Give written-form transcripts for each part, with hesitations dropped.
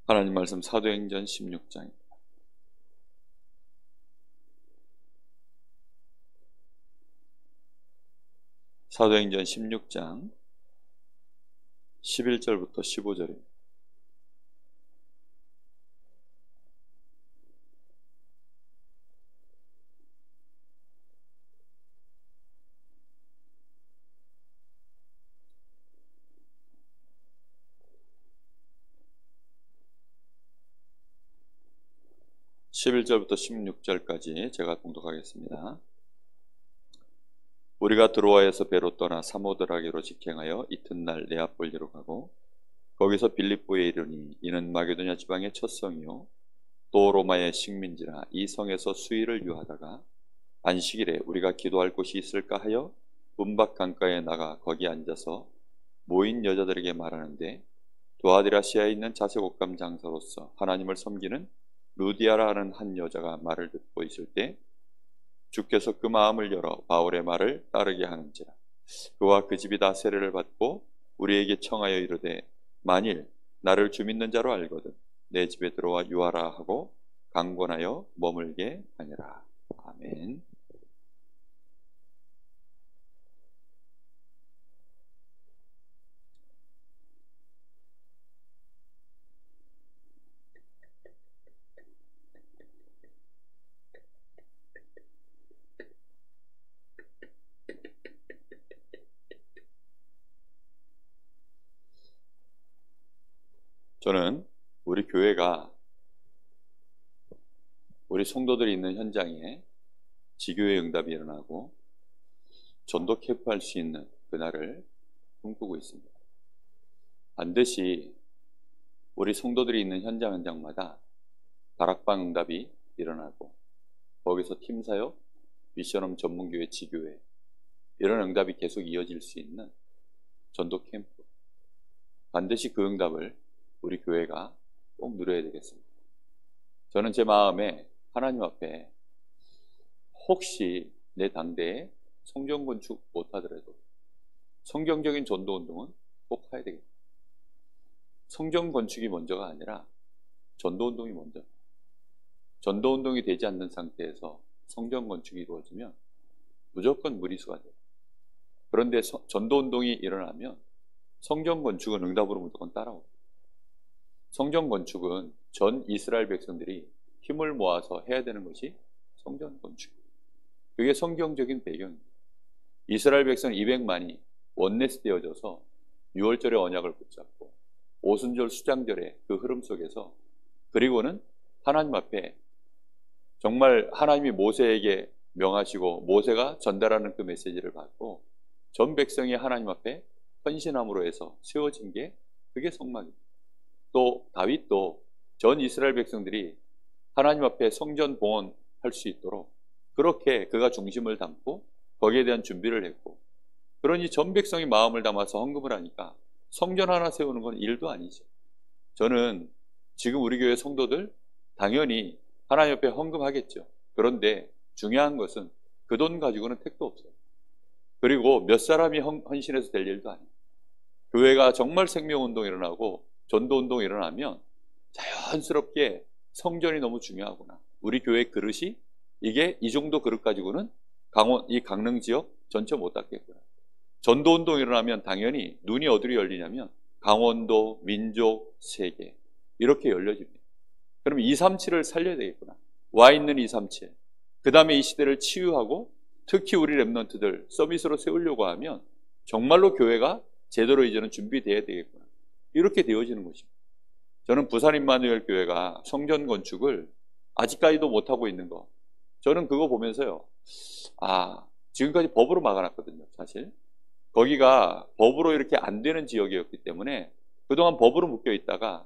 하나님 말씀 사도행전 16장입니다. 사도행전 16장 11절부터 15절입니다. (11절부터) 16절까지 제가 봉독하겠습니다. 우리가 드로아에서 배로 떠나 사모드라게로 직행하여 이튿날 네아폴리로 가고 거기서 빌립보에 이르니 이는 마게도냐 지방의 첫 성이요 또 로마의 식민지라. 이 성에서 수일을 유하다가 안식일에 우리가 기도할 곳이 있을까 하여 운박 강가에 나가 거기 앉아서 모인 여자들에게 말하는데, 두아디라시아에 있는 자색옷감 장사로서 하나님을 섬기는 루디아라 하는 한 여자가 말을 듣고 있을 때 주께서 그 마음을 열어 바울의 말을 따르게 하는지라. 그와 그 집이 다 세례를 받고 우리에게 청하여 이르되, 만일 나를 주 믿는 자로 알거든 내 집에 들어와 유하라 하고 강권하여 머물게 하니라. 아멘. 저는 우리 교회가 우리 성도들이 있는 현장에 지교회 응답이 일어나고 전도 캠프할 수 있는 그날을 꿈꾸고 있습니다. 반드시 우리 성도들이 있는 현장마다 다락방 응답이 일어나고 거기서 팀사역, 미션홈 전문교회, 지교회 이런 응답이 계속 이어질 수 있는 전도 캠프, 반드시 그 응답을 우리 교회가 꼭 누려야 되겠습니다. 저는 제 마음에 하나님 앞에 혹시 내 당대에 성전 건축 못하더라도 성경적인 전도운동은 꼭 해야 되겠다. 성전 건축이 먼저가 아니라 전도운동이 먼저. 전도운동이 되지 않는 상태에서 성전 건축이 이루어지면 무조건 무리수가 돼요. 그런데 전도운동이 일어나면 성전 건축은 응답으로 무조건 따라옵니다. 성전 건축은 전 이스라엘 백성들이 힘을 모아서 해야 되는 것이 성전 건축. 그게 성경적인 배경입니다. 이스라엘 백성 200만이 원내스되어져서 6월절의 언약을 붙잡고 오순절 수장절의 그 흐름 속에서, 그리고는 하나님 앞에 정말 하나님이 모세에게 명하시고 모세가 전달하는 그 메시지를 받고 전 백성이 하나님 앞에 헌신함으로 해서 세워진 게 그게 성막입니다. 또 다윗도 전 이스라엘 백성들이 하나님 앞에 성전 봉헌할 수 있도록 그렇게 그가 중심을 담고 거기에 대한 준비를 했고, 그러니 전 백성이 마음을 담아서 헌금을 하니까 성전 하나 세우는 건 일도 아니죠. 저는 지금 우리 교회 성도들 당연히 하나님 앞에 헌금하겠죠. 그런데 중요한 것은 그 돈 가지고는 택도 없어요. 그리고 몇 사람이 헌신해서 될 일도 아니에요. 교회가 정말 생명운동이 일어나고 전도운동이 일어나면 자연스럽게 성전이 너무 중요하구나. 우리 교회 그릇이 이게 이 정도 그릇 가지고는 이 강릉 지역 전체 못 닦겠구나. 전도운동이 일어나면 당연히 눈이 어디로 열리냐면 강원도, 민족, 세계 이렇게 열려집니다. 그럼 237을 살려야 되겠구나. 와 있는 237. 그 다음에 이 시대를 치유하고 특히 우리 랩런트들 서비스로 세우려고 하면 정말로 교회가 제대로 이제는 준비돼야 되겠구나. 이렇게 되어지는 것입니다. 저는 부산 임마누엘 교회가 성전 건축을 아직까지도 못하고 있는 거, 저는 그거 보면서요, 지금까지 법으로 막아놨거든요. 사실 거기가 법으로 이렇게 안 되는 지역이었기 때문에 그동안 법으로 묶여 있다가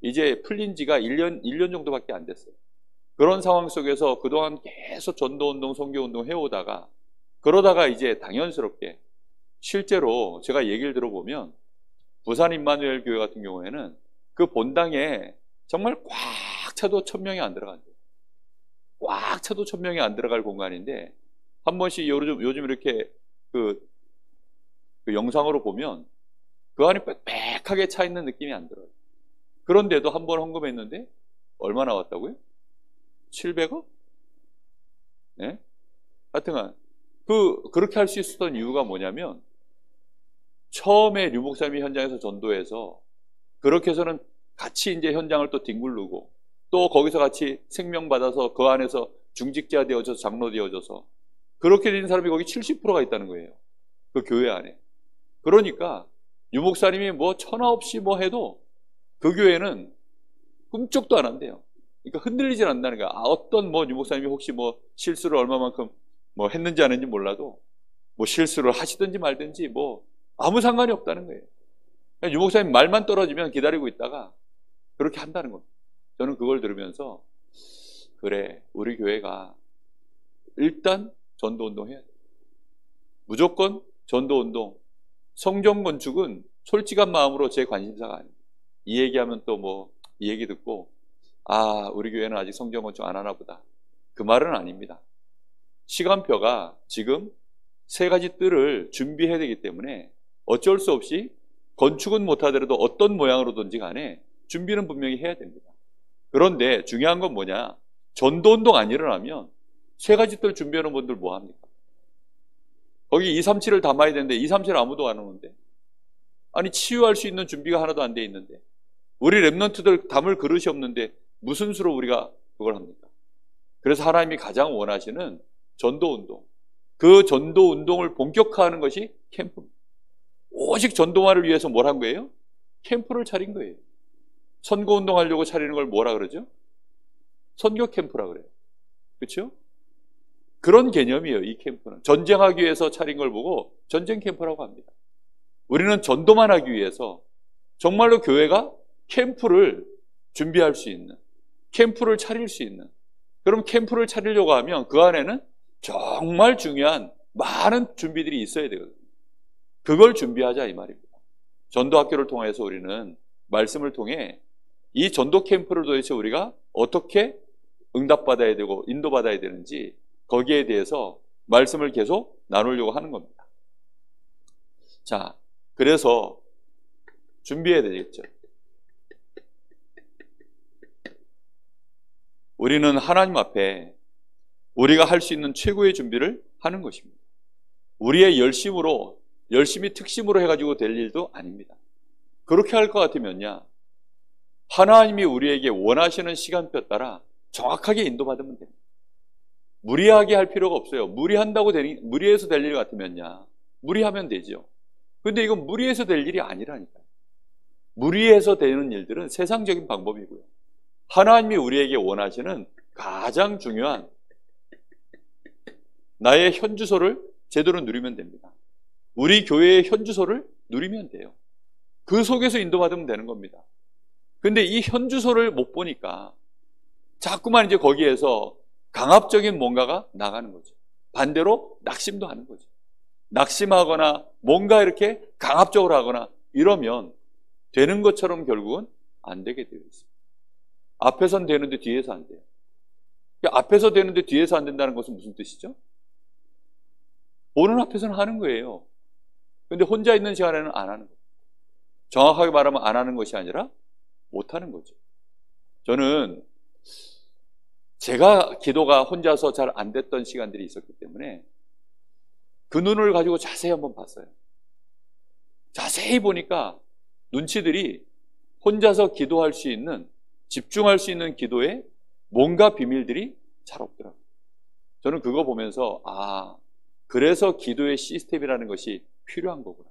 이제 풀린 지가 1년 정도밖에 안 됐어요. 그런 상황 속에서 그동안 계속 전도운동, 선교운동 해오다가 그러다가 이제 당연스럽게 실제로 제가 얘기를 들어보면 부산 임마누엘 교회 같은 경우에는 그 본당에 정말 꽉 차도 1000명이 안 들어간대요. 꽉 차도 1000명이 안 들어갈 공간인데 한 번씩 요즘 이렇게 그 영상으로 보면 그 안에 빽빽하게 차 있는 느낌이 안 들어요. 그런데도 한 번 헌금했는데 얼마 나왔다고요? 700억? 네? 하여튼간 그렇게 할 수 있었던 이유가 뭐냐면 처음에 류 목사님이 현장에서 전도해서 그렇게 해서는 같이 이제 현장을 또 뒹굴르고 또 거기서 같이 생명받아서 그 안에서 중직자 되어져서 장로 되어져서 그렇게 된 사람이 거기 70%가 있다는 거예요. 그 교회 안에. 그러니까 유 목사님이 뭐 천하 없이 뭐 해도 그 교회는 꿈쩍도 안 한대요. 그러니까 흔들리질 않는다는 거야. 어떤 뭐 유 목사님이 혹시 뭐 실수를 얼마만큼 뭐 했는지 안 했는지 몰라도 뭐 실수를 하시든지 말든지 뭐 아무 상관이 없다는 거예요. 유 목사님 말만 떨어지면 기다리고 있다가 그렇게 한다는 겁니다. 저는 그걸 들으면서 그래, 우리 교회가 일단 전도운동 해야 돼. 무조건 전도운동. 성전 건축은 솔직한 마음으로 제 관심사가 아닙니다. 이 얘기하면 또 뭐 이 얘기 듣고 우리 교회는 아직 성전 건축 안 하나 보다. 그 말은 아닙니다. 시간표가 지금 3가지 뜰을 준비해야 되기 때문에 어쩔 수 없이 건축은 못하더라도 어떤 모양으로든지 간에 준비는 분명히 해야 됩니다. 그런데 중요한 건 뭐냐? 전도운동 안 일어나면 3가지 뜰 준비하는 분들 뭐 합니까? 거기 237을 담아야 되는데 237 아무도 안 오는데, 아니 치유할 수 있는 준비가 하나도 안 돼 있는데, 우리 랩런트들 담을 그릇이 없는데 무슨 수로 우리가 그걸 합니까? 그래서 하나님이 가장 원하시는 전도운동, 그 전도운동을 본격화하는 것이 캠프입니다. 오직 전도만을 위해서 뭘 한 거예요? 캠프를 차린 거예요. 선거운동 하려고 차리는 걸 뭐라 그러죠? 선교 캠프라 그래요. 그렇죠? 그런 개념이에요. 이 캠프는 전쟁하기 위해서 차린 걸 보고 전쟁 캠프라고 합니다. 우리는 전도만 하기 위해서 정말로 교회가 캠프를 준비할 수 있는, 캠프를 차릴 수 있는, 그럼 캠프를 차리려고 하면 그 안에는 정말 중요한 많은 준비들이 있어야 되거든요. 그걸 준비하자 이 말입니다. 전도학교를 통해서 우리는 말씀을 통해 이 전도 캠프를 도대체 우리가 어떻게 응답받아야 되고 인도받아야 되는지 거기에 대해서 말씀을 계속 나누려고 하는 겁니다. 자, 그래서 준비해야 되겠죠. 우리는 하나님 앞에 우리가 할 수 있는 최고의 준비를 하는 것입니다. 우리의 열심히 특심으로 해가지고 될 일도 아닙니다. 그렇게 할 것 같으면요, 하나님이 우리에게 원하시는 시간표 따라 정확하게 인도받으면 됩니다. 무리하게 할 필요가 없어요. 무리해서 될 일 같으면요, 무리하면 되죠. 근데 이건 무리해서 될 일이 아니라니까요. 무리해서 되는 일들은 세상적인 방법이고요. 하나님이 우리에게 원하시는 가장 중요한 나의 현주소를 제대로 누리면 됩니다. 우리 교회의 현주소를 누리면 돼요. 그 속에서 인도받으면 되는 겁니다. 근데 이 현주소를 못 보니까 자꾸만 이제 거기에서 강압적인 뭔가가 나가는 거죠. 반대로 낙심도 하는 거죠. 낙심하거나 뭔가 이렇게 강압적으로 하거나 이러면 되는 것처럼 결국은 안 되게 되어 있습니다. 앞에선 되는데 뒤에서 안 돼요. 앞에서 되는데 뒤에서 안 된다는 것은 무슨 뜻이죠? 보는 앞에서는 하는 거예요. 근데 혼자 있는 시간에는 안 하는 거예요. 정확하게 말하면 안 하는 것이 아니라 못 하는 거죠. 저는 제가 기도가 혼자서 잘 안 됐던 시간들이 있었기 때문에 그 눈을 가지고 자세히 한번 봤어요. 자세히 보니까 눈치들이 혼자서 기도할 수 있는, 집중할 수 있는 기도에 뭔가 비밀들이 잘 없더라고요. 저는 그거 보면서 그래서 기도의 시스템이라는 것이 필요한 거구나.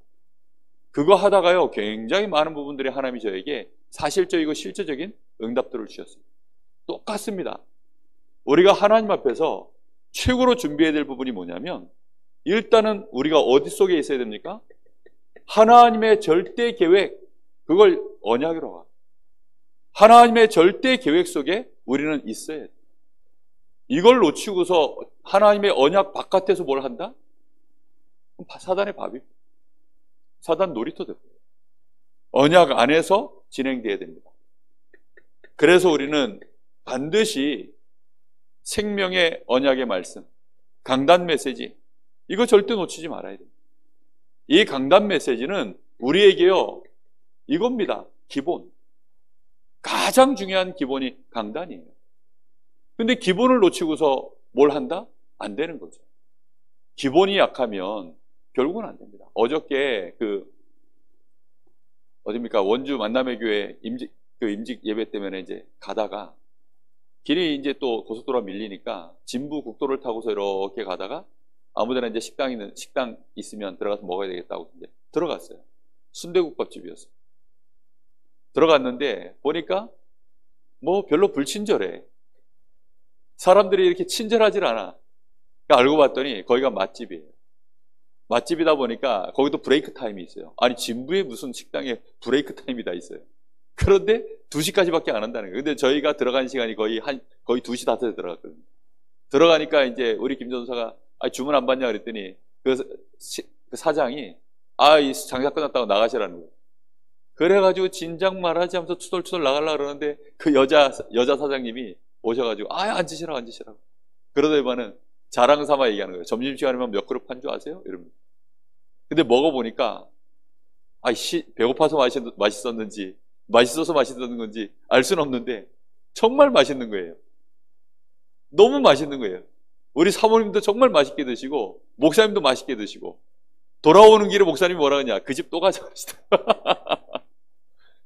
그거 하다가요, 굉장히 많은 부분들이 하나님이 저에게 사실적이고 실제적인 응답들을 주셨습니다. 똑같습니다. 우리가 하나님 앞에서 최고로 준비해야 될 부분이 뭐냐면, 일단은 우리가 어디 속에 있어야 됩니까? 하나님의 절대 계획, 그걸 언약이라고 합니다. 하나님의 절대 계획 속에 우리는 있어야 돼요. 이걸 놓치고서 하나님의 언약 바깥에서 뭘 한다? 사단의 밥입니다. 사단 놀이터 됩니다. 언약 안에서 진행돼야 됩니다. 그래서 우리는 반드시 생명의 언약의 말씀, 강단 메시지, 이거 절대 놓치지 말아야 됩니다. 이 강단 메시지는 우리에게요, 이겁니다. 기본. 가장 중요한 기본이 강단이에요. 근데 기본을 놓치고서 뭘 한다? 안 되는 거죠. 기본이 약하면 결국은 안 됩니다. 어저께 어딥니까? 원주 만남의 교회 임직 예배 때문에 이제 가다가 길이 이제 또 고속도로가 밀리니까 진부 국도를 타고서 이렇게 가다가 아무데나 이제 식당 있으면 들어가서 먹어야 되겠다고 이제 들어갔어요. 순대국밥집이었어요. 들어갔는데 보니까 뭐 별로 불친절해. 사람들이 이렇게 친절하질 않아. 그러니까 알고 봤더니 거기가 맛집이에요. 맛집이다 보니까 거기도 브레이크 타임이 있어요. 아니 진부에 무슨 식당에 브레이크 타임이 다 있어요. 그런데 2시까지밖에 안 한다는 거예요. 근데 저희가 들어간 시간이 거의 2시 5시에 들어갔거든요. 들어가니까 이제 우리 김 전사가 주문 안 받냐 그랬더니 그 사장이 이 장사 끝났다고 나가시라는 거예요. 그래가지고 진작 말하지 하면서 투덜투덜 나가려고 그러는데 그 여자 사장님이 오셔가지고 앉으시라고. 그러더니만은 자랑 삼아 얘기하는 거예요. 점심시간이면 몇 그릇 판 줄 아세요? 이러면. 근데 먹어보니까 배고파서 맛있었는지 맛있어서 맛있었는 건지 알 수는 없는데 정말 맛있는 거예요. 너무 맛있는 거예요. 우리 사모님도 정말 맛있게 드시고 목사님도 맛있게 드시고 돌아오는 길에 목사님이 뭐라 하냐? 그 집 또 가자 그러시다.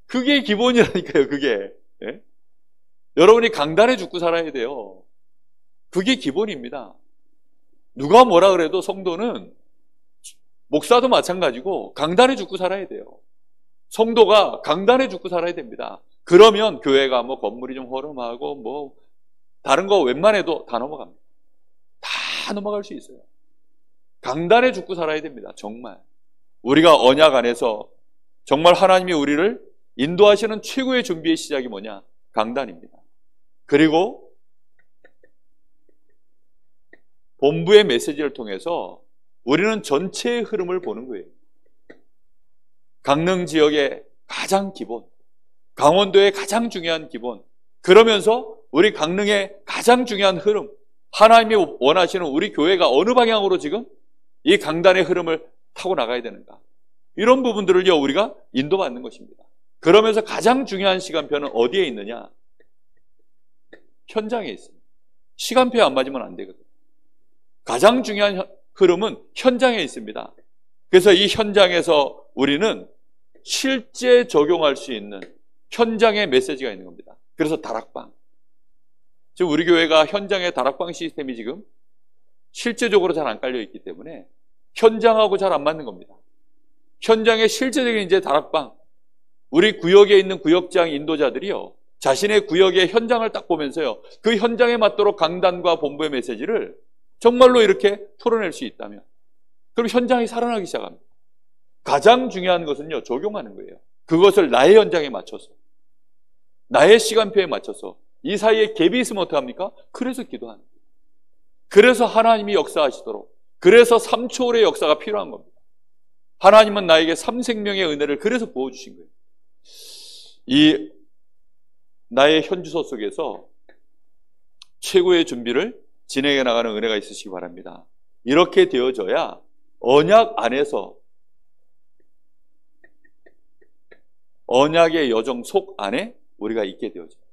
그게 기본이라니까요. 그게. 예? 여러분이 강단에 죽고 살아야 돼요. 그게 기본입니다. 누가 뭐라 그래도 성도는 목사도 마찬가지고 강단에 죽고 살아야 돼요. 성도가 강단에 죽고 살아야 됩니다. 그러면 교회가 뭐 건물이 좀 허름하고 뭐 다른 거 웬만해도 다 넘어갑니다. 다 넘어갈 수 있어요. 강단에 죽고 살아야 됩니다. 정말. 우리가 언약 안에서 정말 하나님이 우리를 인도하시는 최고의 준비의 시작이 뭐냐? 강단입니다. 그리고 본부의 메시지를 통해서 우리는 전체의 흐름을 보는 거예요. 강릉 지역의 가장 기본, 강원도의 가장 중요한 기본, 그러면서 우리 강릉의 가장 중요한 흐름, 하나님이 원하시는 우리 교회가 어느 방향으로 지금 이 강단의 흐름을 타고 나가야 되는가, 이런 부분들을요 우리가 인도받는 것입니다. 그러면서 가장 중요한 시간표는 어디에 있느냐? 현장에 있습니다. 시간표에 안 맞으면 안 되거든요. 가장 중요한 흐름은 현장에 있습니다. 그래서 이 현장에서 우리는 실제 적용할 수 있는 현장의 메시지가 있는 겁니다. 그래서 다락방. 지금 우리 교회가 현장에 다락방 시스템이 지금 실제적으로 잘 안 깔려 있기 때문에 현장하고 잘 안 맞는 겁니다. 현장의 실제적인 이제 다락방, 우리 구역에 있는 구역장 인도자들이요, 자신의 구역의 현장을 딱 보면서요, 그 현장에 맞도록 강단과 본부의 메시지를 정말로 이렇게 풀어낼 수 있다면, 그럼 현장이 살아나기 시작합니다. 가장 중요한 것은요, 적용하는 거예요. 그것을 나의 현장에 맞춰서, 나의 시간표에 맞춰서. 이 사이에 갭이 있으면 어떡합니까? 그래서 기도하는 거예요. 그래서 하나님이 역사하시도록, 그래서 3초월의 역사가 필요한 겁니다. 하나님은 나에게 3생명의 은혜를 그래서 부어주신 거예요. 이 나의 현주소 속에서 최고의 준비를 진행해 나가는 은혜가 있으시기 바랍니다. 이렇게 되어져야 언약 안에서, 언약의 여정 속 안에 우리가 있게 되어져요.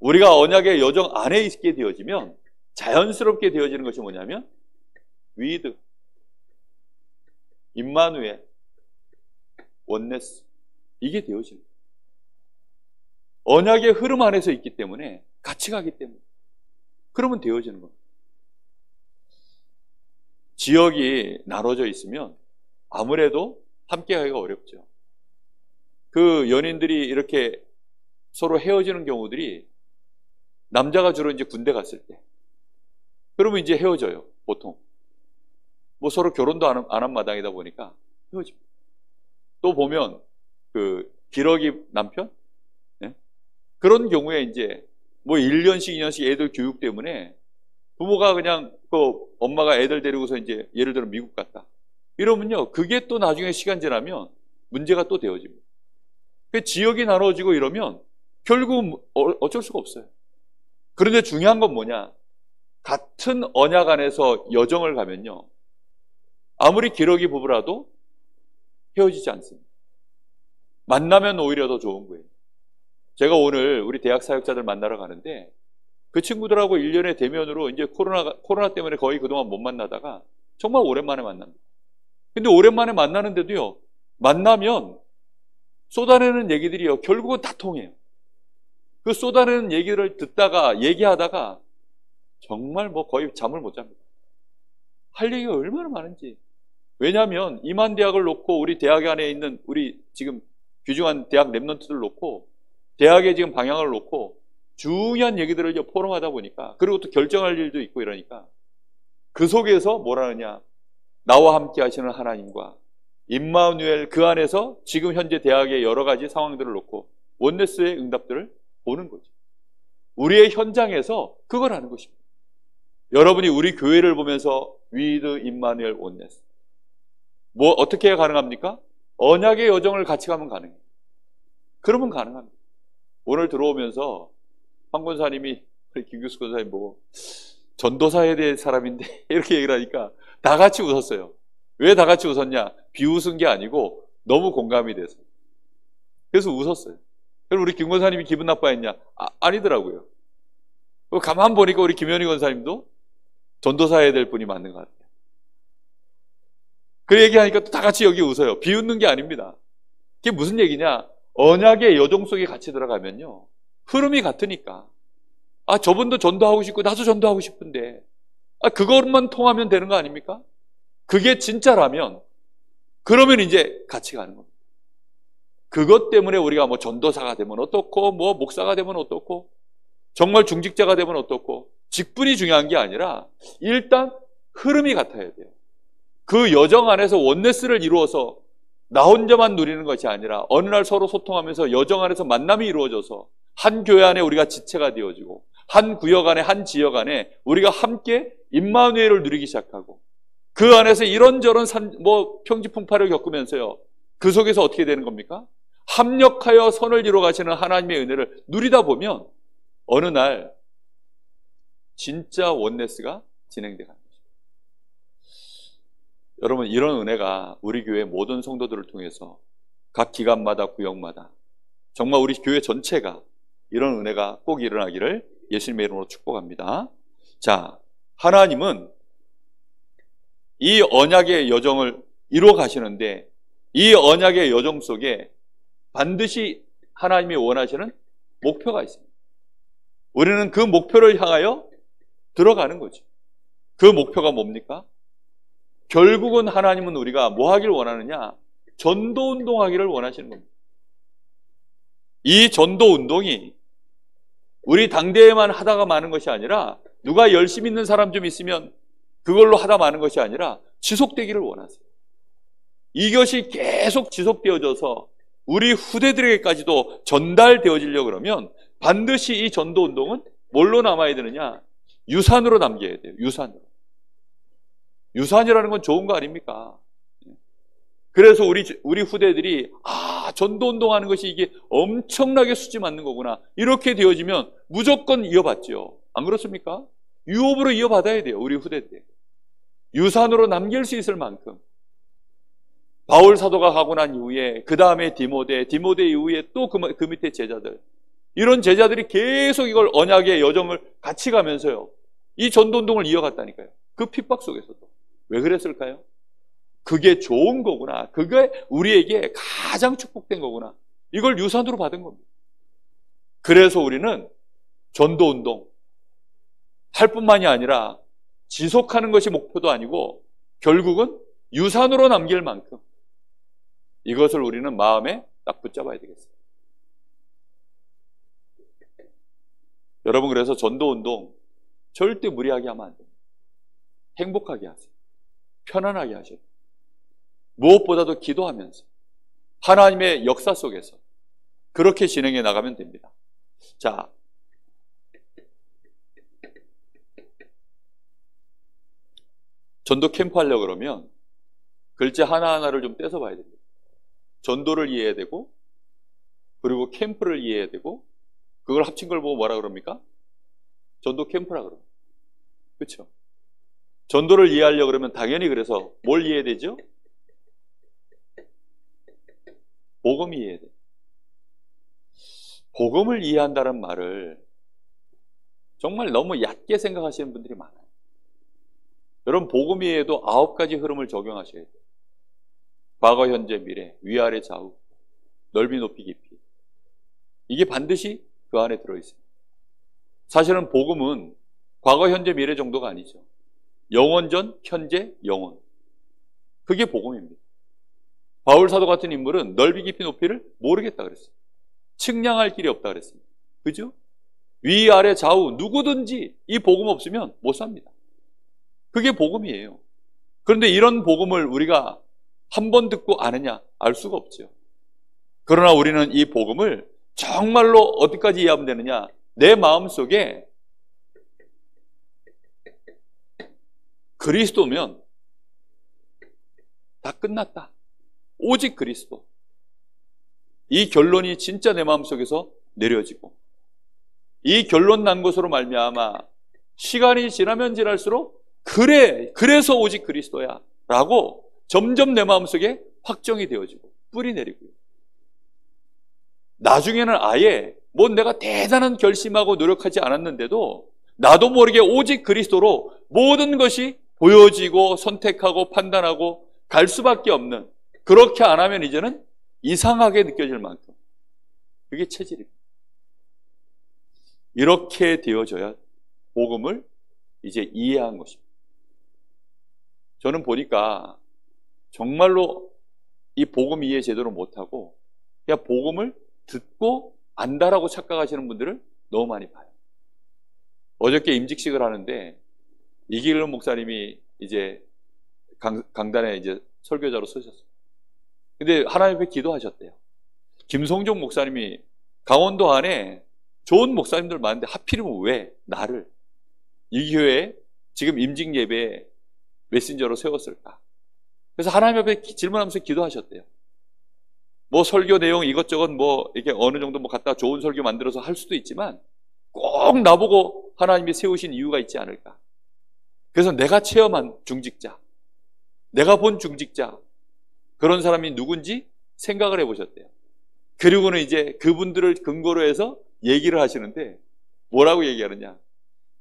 우리가 언약의 여정 안에 있게 되어지면 자연스럽게 되어지는 것이 뭐냐면 위드, 임마누엘, 원네스, 이게 되어집니다. 언약의 흐름 안에서 있기 때문에, 같이 가기 때문에, 그러면 되어지는 겁니다. 지역이 나눠져 있으면 아무래도 함께 하기가 어렵죠. 그 연인들이 이렇게 서로 헤어지는 경우들이, 남자가 주로 이제 군대 갔을 때, 그러면 이제 헤어져요, 보통. 뭐 서로 결혼도 안 한 마당이다 보니까 헤어집니다. 또 보면 그 기러기 남편? 네? 그런 경우에 이제 뭐 1년씩 2년씩 애들 교육 때문에 부모가 그냥 그 엄마가 애들 데리고서 이제 예를 들어 미국 갔다, 이러면요, 그게 또 나중에 시간 지나면 문제가 또 되어집니다. 그 지역이 나눠지고 이러면 결국 어쩔 수가 없어요. 그런데 중요한 건 뭐냐? 같은 언약 안에서 여정을 가면요, 아무리 기러기 부부라도 헤어지지 않습니다. 만나면 오히려 더 좋은 거예요. 제가 오늘 우리 대학 사역자들 만나러 가는데 그 친구들하고 1년의 대면으로 이제 코로나 때문에 거의 그동안 못 만나다가 정말 오랜만에 만납니다. 근데 오랜만에 만나는데도요, 만나면 쏟아내는 얘기들이요, 결국은 다 통해요. 그 쏟아내는 얘기를 듣다가, 얘기하다가 정말 뭐 거의 잠을 못 잡니다. 할 얘기가 얼마나 많은지. 왜냐하면 이만대학을 놓고 우리 대학 안에 있는 우리 지금 귀중한 대학 랩런트들 놓고 대학의 지금 방향을 놓고 중요한 얘기들을 포럼하다 보니까, 그리고 또 결정할 일도 있고 이러니까 그 속에서 뭐라느냐, 나와 함께 하시는 하나님과 임마누엘, 그 안에서 지금 현재 대학의 여러 가지 상황들을 놓고 원네스의 응답들을 보는 거죠. 우리의 현장에서 그걸 하는 것입니다. 여러분이 우리 교회를 보면서 위드 임마누엘 원네스, 뭐 어떻게 해야 가능합니까? 언약의 여정을 같이 가면 가능해요. 그러면 가능합니다. 오늘 들어오면서 황 권사님이 김규수 권사님 보고 전도사에 대한 사람인데 이렇게 얘기를 하니까 다 같이 웃었어요. 왜 다 같이 웃었냐? 비웃은 게 아니고 너무 공감이 돼서. 그래서 웃었어요. 그럼 우리 김 권사님이 기분 나빠했냐? 아니더라고요. 가만 보니까 우리 김현희 권사님도 전도사해야 될 분이 맞는 것 같아요. 그 얘기하니까 또 다 같이 여기 웃어요. 비웃는 게 아닙니다. 그게 무슨 얘기냐? 언약의 여정 속에 같이 들어가면요, 흐름이 같으니까, 저분도 전도하고 싶고 나도 전도하고 싶은데, 그것만 통하면 되는 거 아닙니까? 그게 진짜라면 그러면 이제 같이 가는 겁니다. 그것 때문에 우리가 뭐 전도사가 되면 어떻고, 뭐 목사가 되면 어떻고, 정말 중직자가 되면 어떻고, 직분이 중요한 게 아니라 일단 흐름이 같아야 돼요. 그 여정 안에서 원네스를 이루어서 나 혼자만 누리는 것이 아니라 어느 날 서로 소통하면서 여정 안에서 만남이 이루어져서 한 교회 안에 우리가 지체가 되어지고 한 구역 안에, 한 지역 안에 우리가 함께 임마누엘을 누리기 시작하고, 그 안에서 이런저런 평지풍파를 겪으면서요, 그 속에서 어떻게 되는 겁니까? 합력하여 선을 이루어 가시는 하나님의 은혜를 누리다 보면 어느 날 진짜 원네스가 진행돼 가는 거죠. 여러분, 이런 은혜가 우리 교회 모든 성도들을 통해서 각 기관마다, 구역마다, 정말 우리 교회 전체가 이런 은혜가 꼭 일어나기를 예수님의 이름으로 축복합니다. 자, 하나님은 이 언약의 여정을 이루어 가시는데, 이 언약의 여정 속에 반드시 하나님이 원하시는 목표가 있습니다. 우리는 그 목표를 향하여 들어가는 거죠. 그 목표가 뭡니까? 결국은 하나님은 우리가 뭐 하기를 원하느냐? 전도운동 하기를 원하시는 겁니다. 이 전도운동이 우리 당대에만 하다가 마는 것이 아니라, 누가 열심히 있는 사람 좀 있으면 그걸로 하다 마는 것이 아니라 지속되기를 원하세요. 이것이 계속 지속되어져서 우리 후대들에게까지도 전달되어지려고 그러면 반드시 이 전도운동은 뭘로 남아야 되느냐? 유산으로 남겨야 돼요. 유산으로. 유산이라는 건 좋은 거 아닙니까? 그래서 우리 후대들이 전도운동하는 것이 이게 엄청나게 수지 맞는 거구나, 이렇게 되어지면 무조건 이어받죠. 안 그렇습니까? 유업으로 이어받아야 돼요. 우리 후대들 유산으로 남길 수 있을 만큼. 바울 사도가 가고 난 이후에 그 다음에 디모데 이후에 또 그 밑에 제자들, 이런 제자들이 계속 이걸 언약의 여정을 같이 가면서요, 이 전도운동을 이어갔다니까요. 그 핍박 속에서도. 왜 그랬을까요? 그게 좋은 거구나, 그게 우리에게 가장 축복된 거구나, 이걸 유산으로 받은 겁니다. 그래서 우리는 전도운동 할 뿐만이 아니라 지속하는 것이 목표도 아니고 결국은 유산으로 남길 만큼, 이것을 우리는 마음에 딱 붙잡아야 되겠습니다. 여러분, 그래서 전도운동 절대 무리하게 하면 안 됩니다. 행복하게 하세요. 편안하게 하셔요. 무엇보다도 기도하면서 하나님의 역사 속에서 그렇게 진행해 나가면 됩니다. 자, 전도 캠프 하려고 그러면 글자 하나하나를 좀 떼서 봐야 됩니다. 전도를 이해해야 되고, 그리고 캠프를 이해해야 되고, 그걸 합친 걸 보고 뭐라 그럽니까? 전도 캠프라 그럽니다. 그렇죠? 전도를 이해하려고 그러면 당연히 그래서 뭘 이해해야 되죠? 복음 이해해야 돼요. 복음을 이해한다는 말을 정말 너무 얕게 생각하시는 분들이 많아요. 여러분, 복음 이해에도 9가지 흐름을 적용하셔야 돼요. 과거, 현재, 미래, 위아래, 좌우, 넓이, 높이, 깊이. 이게 반드시 그 안에 들어있어요. 사실은 복음은 과거, 현재, 미래 정도가 아니죠. 영원전, 현재, 영원. 그게 복음입니다. 바울 사도 같은 인물은 넓이, 깊이, 높이를 모르겠다 그랬어요. 측량할 길이 없다 그랬습니다. 그죠? 위아래, 좌우 누구든지 이 복음 없으면 못 삽니다. 그게 복음이에요. 그런데 이런 복음을 우리가 한 번 듣고 아느냐? 알 수가 없죠. 그러나 우리는 이 복음을 정말로 어디까지 이해하면 되느냐? 내 마음속에 그리스도면 다 끝났다. 오직 그리스도. 이 결론이 진짜 내 마음속에서 내려지고, 이 결론 난 것으로 말미암아 시간이 지나면 지날수록 그래서 오직 그리스도야 라고 점점 내 마음속에 확정이 되어지고 뿌리 내리고요. 나중에는 아예 내가 대단한 결심하고 노력하지 않았는데도 나도 모르게 오직 그리스도로 모든 것이 보여지고 선택하고 판단하고 갈 수밖에 없는, 그렇게 안 하면 이제는 이상하게 느껴질 만큼, 그게 체질입니다. 이렇게 되어져야 복음을 이제 이해한 것입니다. 저는 보니까 정말로 이 복음 이해 제대로 못하고 그냥 복음을 듣고 안다라고 착각하시는 분들을 너무 많이 봐요. 어저께 임직식을 하는데 이길론 목사님이 이제 강단에 이제 설교자로 서셨어요. 근데 하나님 앞에 기도하셨대요. 김성종 목사님이 강원도 안에 좋은 목사님들 많은데 하필이면 왜 나를 이 교회에 지금 임직 예배에 메신저로 세웠을까? 그래서 하나님 앞에 질문하면서 기도하셨대요. 설교 내용 이것저것 이렇게 어느 정도 갖다 좋은 설교 만들어서 할 수도 있지만 꼭 나보고 하나님이 세우신 이유가 있지 않을까? 그래서 내가 체험한 중직자, 내가 본 중직자, 그런 사람이 누군지 생각을 해보셨대요. 그리고는 이제 그분들을 근거로 해서 얘기를 하시는데 뭐라고 얘기하느냐?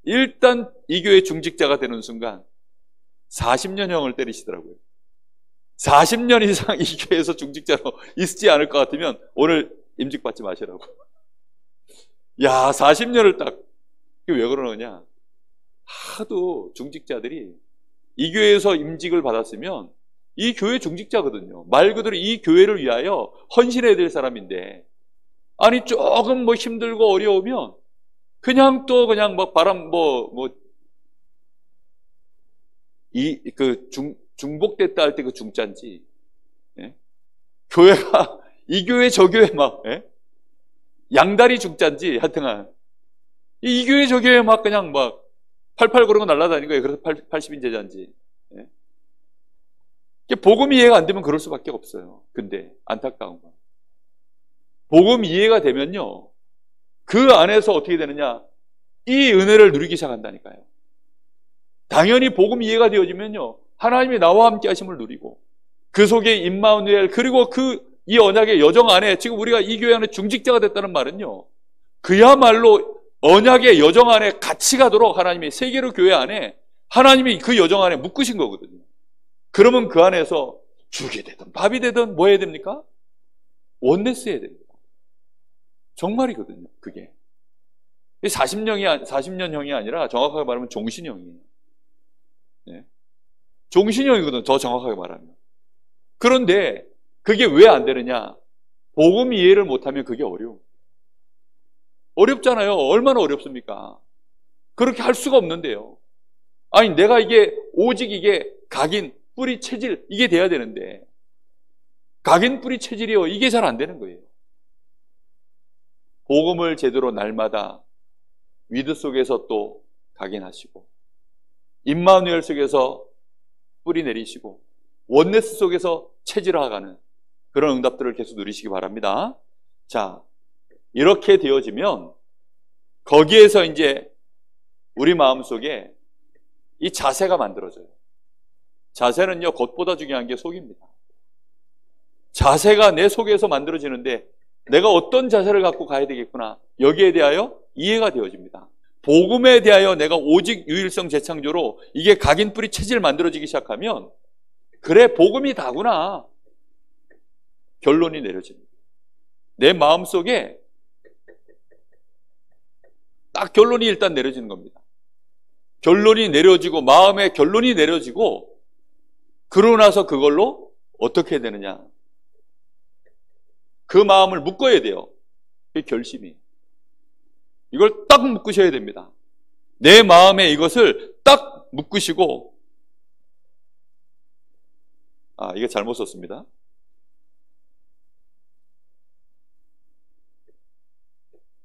일단 이 교회 중직자가 되는 순간 40년형을 때리시더라고요. 40년 이상 이 교회에서 중직자로 있지 않을 것 같으면 오늘 임직받지 마시라고. 야, 40년을 딱. 왜 그러느냐? 하도 중직자들이 이 교회에서 임직을 받았으면 이 교회 중직자거든요. 말 그대로 이 교회를 위하여 헌신해야 될 사람인데, 아니 조금 힘들고 어려우면 그냥 또 그냥 바람 중복됐다 할 때 그 중짠지, 예? 교회가 이 교회 저 교회 양다리 중짠지 하여튼간 이 교회 저 교회 그냥 팔팔 거리고 날아다니는 거예요. 그래서 80인 제자인지. 예? 복음 이해가 안 되면 그럴 수밖에 없어요. 근데 안타까운 건 복음 이해가 되면요, 그 안에서 어떻게 되느냐, 이 은혜를 누리기 시작한다니까요. 당연히 복음 이해가 되어지면요, 하나님이 나와 함께 하심을 누리고 그 속에 임마누엘, 그리고 이 언약의 여정 안에 지금 우리가 이 교회 안에 중직자가 됐다는 말은요, 그야말로 언약의 여정 안에 같이 가도록 하나님이 세계로 교회 안에 하나님이 그 여정 안에 묶으신 거거든요. 그러면 그 안에서 죽이 되든 밥이 되든 뭐 해야 됩니까? 원네스 해야 됩니다. 정말이거든요. 그게 40년형이 아니라 정확하게 말하면 종신형이에요. 네. 종신형이거든, 더 정확하게 말하면. 그런데 그게 왜 안 되느냐? 복음 이해를 못하면 그게 어렵잖아요. 얼마나 어렵습니까? 그렇게 할 수가 없는데요. 아니, 내가 오직 각인, 뿌리, 체질, 이게 돼야 되는데, 각인, 뿌리, 체질이요, 이게 잘 안 되는 거예요. 복음을 제대로 날마다 위드 속에서 또 각인하시고, 임마누엘 속에서 뿌리 내리시고, 원네스 속에서 체질화가는 그런 응답들을 계속 누리시기 바랍니다. 자, 이렇게 되어지면 거기에서 이제 우리 마음속에 이 자세가 만들어져요. 자세는요, 겉보다 중요한 게 속입니다. 자세가 내 속에서 만들어지는데 내가 어떤 자세를 갖고 가야 되겠구나. 여기에 대하여 이해가 되어집니다. 복음에 대하여 내가 오직 유일성 재창조로 이게 각인뿌리 체질 만들어지기 시작하면 그래, 복음이 다구나. 결론이 내려집니다. 내 마음속에 딱 결론이 일단 내려지는 겁니다. 결론이 내려지고 마음의 결론이 내려지고 그러고 나서 그걸로 어떻게 해야 되느냐. 그 마음을 묶어야 돼요. 그게 결심이. 이걸 딱 묶으셔야 됩니다. 내 마음에 이것을 딱 묶으시고, 이게 잘못 썼습니다.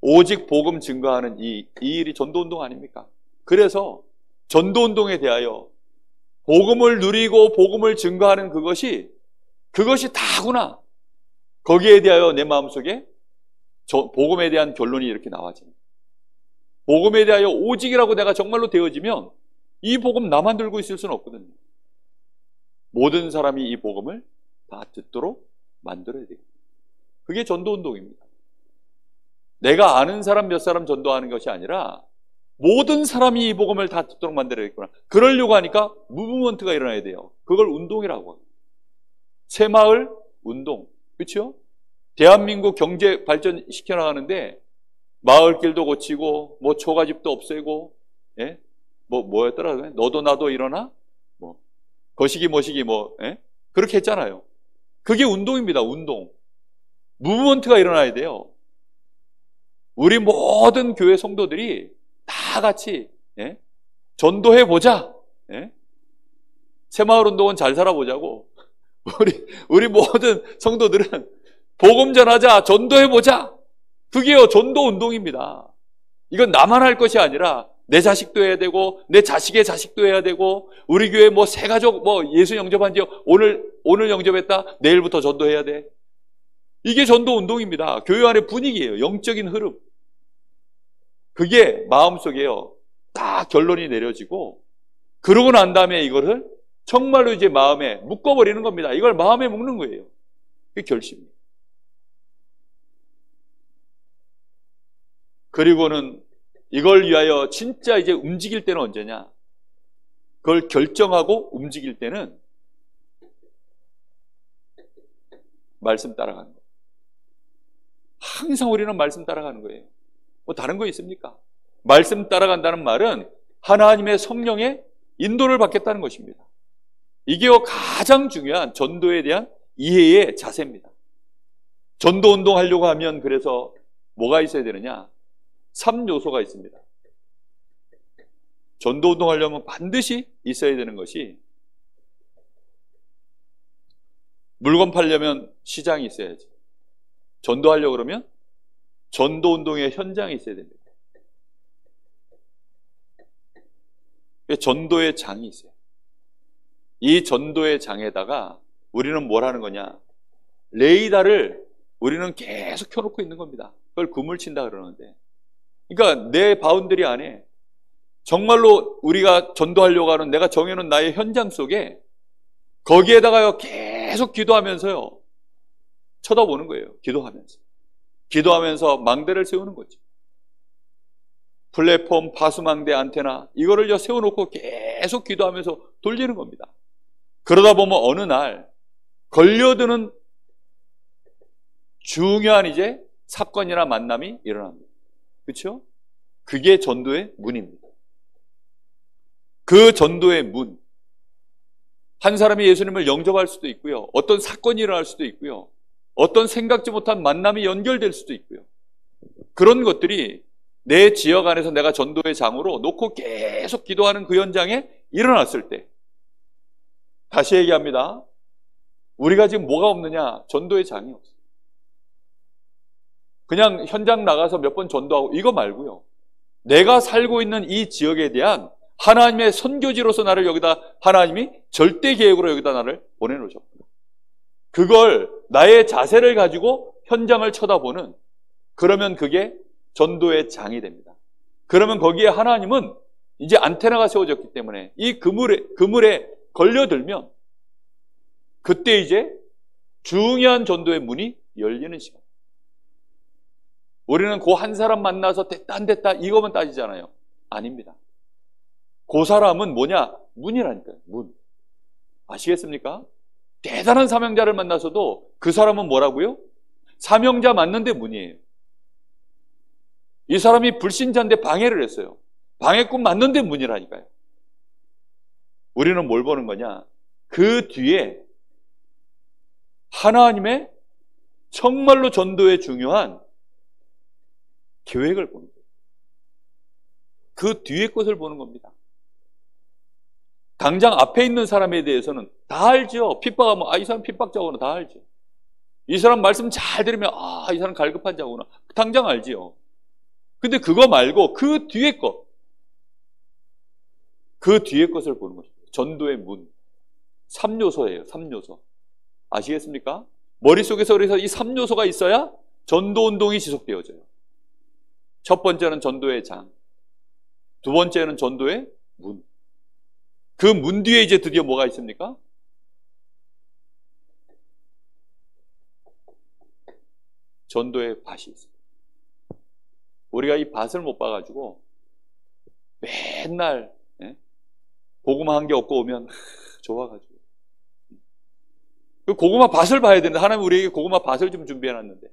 오직 복음 증거하는 이 일이 전도운동 아닙니까? 그래서 전도운동에 대하여 복음을 누리고 복음을 증거하는 그것이 다구나. 거기에 대하여 내 마음속에 복음에 대한 결론이 이렇게 나와집니다. 복음에 대하여 오직이라고 내가 정말로 되어지면 이 복음 나만 들고 있을 수는 없거든요. 모든 사람이 이 복음을 다 듣도록 만들어야 돼요. 그게 전도운동입니다. 내가 아는 사람 몇 사람 전도하는 것이 아니라 모든 사람이 이 복음을 다 듣도록 만들어야겠구나. 그러려고 하니까 무브먼트가 일어나야 돼요. 그걸 운동이라고 합니다. 새마을 운동. 그렇죠? 대한민국 경제 발전시켜 나가는데 마을길도 고치고 뭐 초가집도 없애고, 예? 뭐였더라? 너도 나도 일어나? 거시기 뭐시기 예? 그렇게 했잖아요. 그게 운동입니다. 운동. 무브먼트가 일어나야 돼요. 우리 모든 교회 성도들이 다 같이, 예? 전도해 보자. 예? 새마을 운동은 잘 살아보자고. 우리 모든 성도들은 복음 전하자, 전도해 보자. 그게요, 전도 운동입니다. 이건 나만 할 것이 아니라 내 자식도 해야 되고 내 자식의 자식도 해야 되고, 우리 교회 새 가족 예수 영접한 지 오늘 영접했다, 내일부터 전도해야 돼. 이게 전도 운동입니다. 교회 안의 분위기예요. 영적인 흐름. 그게 마음속에요, 다 결론이 내려지고, 그러고 난 다음에 이거를 정말로 이제 마음에 묶어버리는 겁니다. 이걸 마음에 묶는 거예요. 그게 결심이에요. 그리고는 이걸 위하여 진짜 이제 움직일 때는 언제냐? 그걸 결정하고 움직일 때는 말씀 따라가는 거예요. 항상 우리는 말씀 따라가는 거예요. 다른 거 있습니까? 말씀 따라간다는 말은 하나님의 성령의 인도를 받겠다는 것입니다. 이게 가장 중요한 전도에 대한 이해의 자세입니다. 전도 운동하려고 하면 그래서 뭐가 있어야 되느냐? 3요소가 있습니다. 전도 운동하려면 반드시 있어야 되는 것이, 물건 팔려면 시장이 있어야지. 전도하려고 그러면 전도 운동의 현장이 있어야 됩니다. 전도의 장이 있어요. 이 전도의 장에다가 우리는 뭘 하는 거냐? 레이더를 우리는 계속 켜놓고 있는 겁니다. 그걸 그물 친다 그러는데, 그러니까 내 바운더리 안에 정말로 우리가 전도하려고 하는 내가 정해놓은 나의 현장 속에 거기에다가 계속 기도하면서요, 쳐다보는 거예요. 기도하면서 망대를 세우는 거죠. 플랫폼, 파수망대, 안테나 이거를 세워놓고 계속 기도하면서 돌리는 겁니다. 그러다 보면 어느 날 걸려드는 중요한 이제 사건이나 만남이 일어납니다. 그렇죠? 그게 전도의 문입니다. 그 전도의 문, 한 사람이 예수님을 영접할 수도 있고요, 어떤 사건이 일어날 수도 있고요, 어떤 생각지 못한 만남이 연결될 수도 있고요, 그런 것들이 내 지역 안에서 내가 전도의 장으로 놓고 계속 기도하는 그 현장에 일어났을 때, 다시 얘기합니다. 우리가 지금 뭐가 없느냐? 전도의 장이 없어요. 그냥 현장 나가서 몇 번 전도하고 이거 말고요, 내가 살고 있는 이 지역에 대한 하나님의 선교지로서 나를 여기다, 하나님이 절대 계획으로 여기다 나를 보내놓으셨구나. 그걸 나의 자세를 가지고 현장을 쳐다보는, 그러면 그게 전도의 장이 됩니다. 그러면 거기에 하나님은 이제 안테나가 세워졌기 때문에 이 그물에 걸려들면 그때 이제 중요한 전도의 문이 열리는 시간. 우리는 그 한 사람 만나서 됐다 안 됐다 이거만 따지잖아요. 아닙니다. 그 사람은 뭐냐? 문이라니까요. 문. 아시겠습니까? 대단한 사명자를 만나서도 그 사람은 뭐라고요? 사명자 맞는데 문이에요. 이 사람이 불신자인데 방해를 했어요. 방해꾼 맞는데 문이라니까요. 우리는 뭘 보는 거냐? 그 뒤에 하나님의 정말로 전도에 중요한 계획을 보는 거예요. 그 뒤에 것을 보는 겁니다. 당장 앞에 있는 사람에 대해서는 다 알죠. 핍박하면 이 사람 핍박자구나 다 알죠. 이 사람 말씀 잘 들으면 이 사람 갈급한 자구나 당장 알지요. 근데 그거 말고 그 뒤에 것, 그 뒤에 것을 보는 것입니다. 전도의 문, 3요소예요. 3요소. 아시겠습니까? 머릿속에서 그래서 이 3요소가 있어야 전도운동이 지속되어져요. 첫 번째는 전도의 장, 두 번째는 전도의 문. 그 문 뒤에 이제 드디어 뭐가 있습니까? 전도의 밭이 있어요. 우리가 이 밭을 못 봐가지고 맨날 고구마 한 개 얻고 오면 좋아가지고 그 고구마 밭을 봐야 되는데 하나님 우리에게 고구마 밭을 좀 준비해놨는데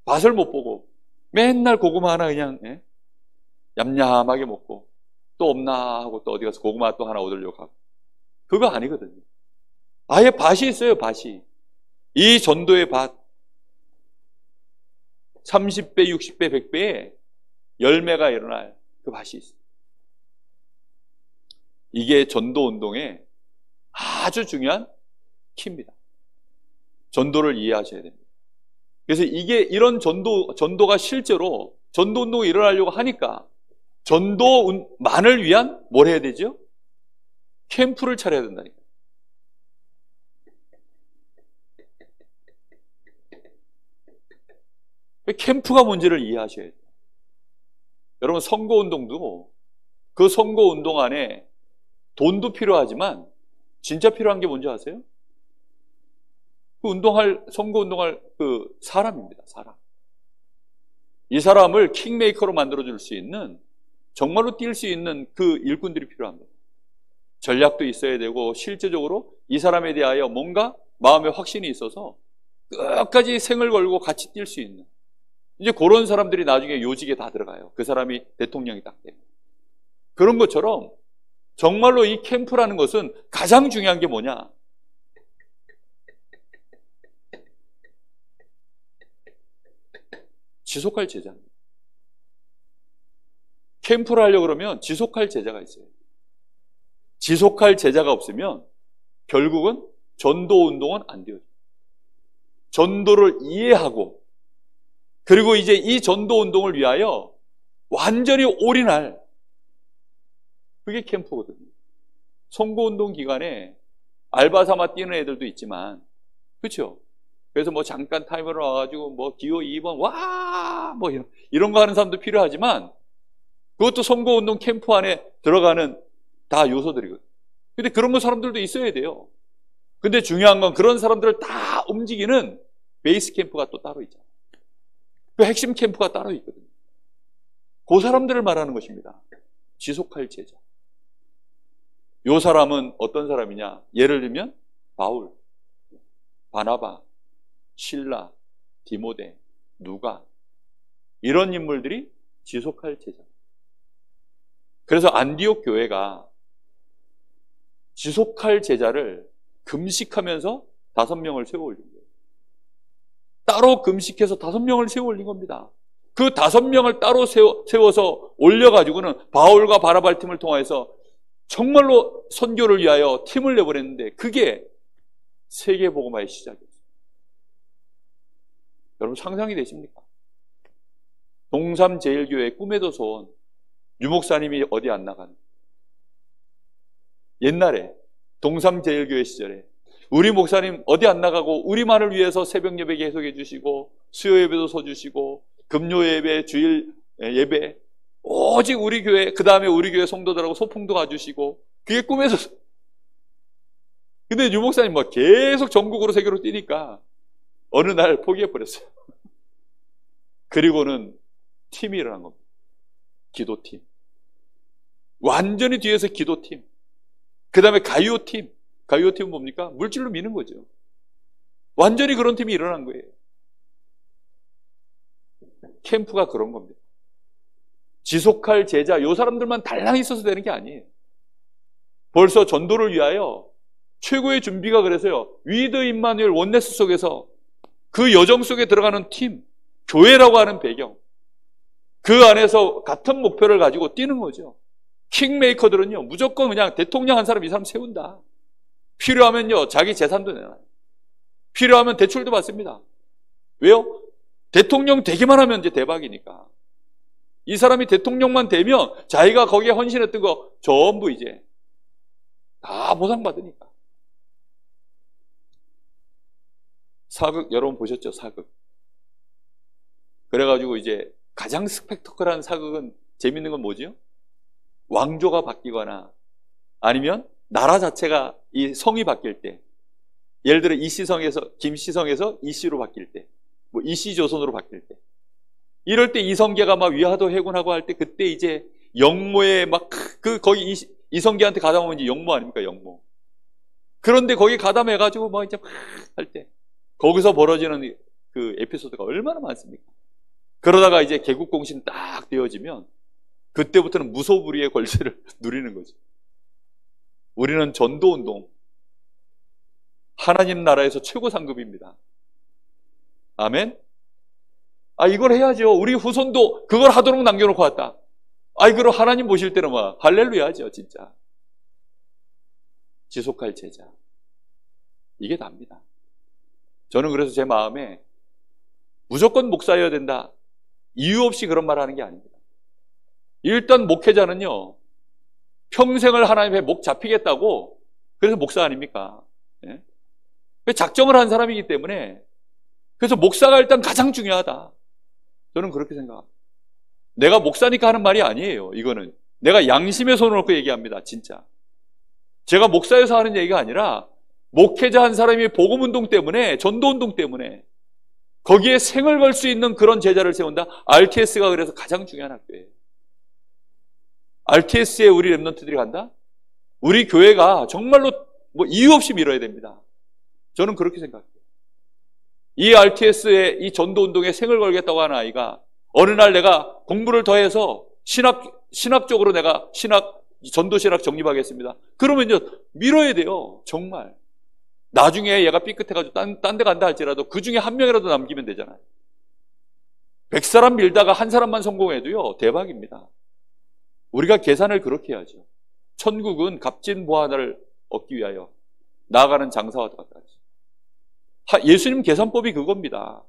밭을 못 보고 맨날 고구마 하나 그냥 얌얌하게 먹고 또 없나 하고 또 어디 가서 고구마 또 하나 얻으려고 하고 그거 아니거든요. 아예 밭이 있어요. 밭이. 이 전도의 밭 30배, 60배, 100배의 열매가 일어날 그 밭이 있어요. 이게 전도운동의 아주 중요한 키입니다. 전도를 이해하셔야 됩니다. 그래서 이런 전도가 실제로 전도운동이 일어나려고 하니까 전도만을 위한 뭘 해야 되죠? 캠프를 차려야 된다니까요. 캠프가 뭔지를 이해하셔야 돼요. 여러분 선거운동도 그 선거운동 안에 돈도 필요하지만 진짜 필요한 게 뭔지 아세요? 선거운동할 그 사람입니다. 사람. 이 사람을 킹메이커로 만들어줄 수 있는 정말로 뛸 수 있는 그 일꾼들이 필요합니다. 전략도 있어야 되고 실제적으로 이 사람에 대하여 뭔가 마음에 확신이 있어서 끝까지 생을 걸고 같이 뛸 수 있는 이제 그런 사람들이 나중에 요직에 다 들어가요. 그 사람이 대통령이 딱 돼요. 그런 것처럼 정말로 이 캠프라는 것은 가장 중요한 게 뭐냐? 지속할 제자입니다. 캠프를 하려고 그러면 지속할 제자가 있어요. 지속할 제자가 없으면 결국은 전도운동은 안 돼요. 전도를 이해하고 그리고 이제 이 전도운동을 위하여 완전히 올인할 그게 캠프거든요. 선거운동 기간에 알바 삼아 뛰는 애들도 있지만 그렇죠? 그래서 뭐 잠깐 타임으로 와가지고 뭐 기호 2번 와 뭐 이런 거 하는 사람도 필요하지만 그것도 선거운동 캠프 안에 들어가는 다 요소들이거든요. 근데 그런 거 사람들도 있어야 돼요. 근데 중요한 건 그런 사람들을 다 움직이는 베이스 캠프가 또 따로 있잖아요. 그 핵심 캠프가 따로 있거든요. 그 사람들을 말하는 것입니다. 지속할 제자. 요 사람은 어떤 사람이냐? 예를 들면 바울, 바나바, 실라, 디모데, 누가 이런 인물들이 지속할 제자. 그래서 안디옥 교회가 지속할 제자를 금식하면서 5명을 세워 올린 거예요. 따로 금식해서 5명을 세워 올린 겁니다. 그 5명을 따로 세워서 올려가지고는 바울과 바나바의 팀을 통해서 정말로 선교를 위하여 팀을 내보냈는데 그게 세계복음화의 시작이었어요. 여러분 상상이 되십니까? 동삼제일교회 꿈에도 소원 유목사님이 어디 안 나간 옛날에 동삼제일교회 시절에 우리 목사님 어디 안 나가고 우리만을 위해서 새벽 예배 계속해 주시고 수요 예배도 서주시고 금요 예배 주일 예배 오직 우리 교회 그 다음에 우리 교회 성도들하고 소풍도 가주시고 그게 꿈에서 근데 유목사님 뭐 계속 전국으로 세계로 뛰니까 어느 날 포기해버렸어요. 그리고는 팀이 일어난 겁니다. 기도팀. 완전히 뒤에서 기도팀. 그 다음에 가이오팀. 가이오팀은 뭡니까? 물질로 미는 거죠. 완전히 그런 팀이 일어난 거예요. 캠프가 그런 겁니다. 지속할 제자, 요 사람들만 달랑 있어서 되는 게 아니에요. 벌써 전도를 위하여 최고의 준비가 그래서요. 위드 임마누엘 원네스 속에서 그 여정 속에 들어가는 팀, 교회라고 하는 배경, 그 안에서 같은 목표를 가지고 뛰는 거죠. 킹메이커들은요, 무조건 그냥 대통령 한 사람 이 사람 세운다. 필요하면요, 자기 재산도 내놔요. 필요하면 대출도 받습니다. 왜요? 대통령 되기만 하면 이제 대박이니까. 이 사람이 대통령만 되면 자기가 거기에 헌신했던 거 전부 이제 다 보상받으니까. 사극 여러분 보셨죠? 사극. 그래가지고 이제 가장 스펙터클한 사극은 재밌는 건 뭐지요? 왕조가 바뀌거나 아니면 나라 자체가 이 성이 바뀔 때, 예를 들어 이씨성에서 김씨성에서 이씨로 바뀔 때, 뭐 이씨조선으로 바뀔 때, 이럴 때 이성계가 막 위화도 해군하고 할 때, 그때 이제 영모에 막 거기 이성계한테 가담하면 이제 영모 아닙니까? 영모. 그런데 거기 가담해가지고 막 이제 막 할 때 거기서 벌어지는 그 에피소드가 얼마나 많습니까? 그러다가 이제 개국공신 딱 되어지면 그때부터는 무소불위의 권세를 누리는 거죠. 우리는 전도운동, 하나님 나라에서 최고 상급입니다. 아멘? 이걸 해야죠. 우리 후손도 그걸 하도록 남겨놓고 왔다. 그럼 하나님 보실 때는 막 할렐루야죠, 진짜. 지속할 제자. 이게 답니다. 저는 그래서 제 마음에 무조건 목사여야 된다. 이유 없이 그런 말 하는 게 아닙니다. 일단 목회자는요, 평생을 하나님의 목 잡히겠다고, 그래서 목사 아닙니까? 예? 작정을 한 사람이기 때문에, 그래서 목사가 일단 가장 중요하다. 저는 그렇게 생각합니다. 내가 목사니까 하는 말이 아니에요. 이거는 내가 양심에 손을 얹고 얘기합니다. 진짜 제가 목사여서 하는 얘기가 아니라 목회자 한 사람이 복음운동 때문에, 전도운동 때문에 거기에 생을 걸 수 있는 그런 제자를 세운다. RTS가 그래서 가장 중요한 학교예요. RTS에 우리 랩런트들이 간다? 우리 교회가 정말로 뭐 이유 없이 밀어야 됩니다. 저는 그렇게 생각해요. 이 RTS의 이 전도운동에 생을 걸겠다고 하는 아이가 어느 날 내가 공부를 더해서 신학적으로 내가 전도신학 정립하겠습니다. 그러면요, 밀어야 돼요. 정말. 나중에 얘가 삐끗해가지고 딴 데 간다 할지라도 그 중에 한 명이라도 남기면 되잖아요. 100사람 밀다가 한 사람만 성공해도요, 대박입니다. 우리가 계산을 그렇게 해야죠. 천국은 값진 보화를 얻기 위하여 나아가는 장사와 같다. 예수님 계산법이 그겁니다.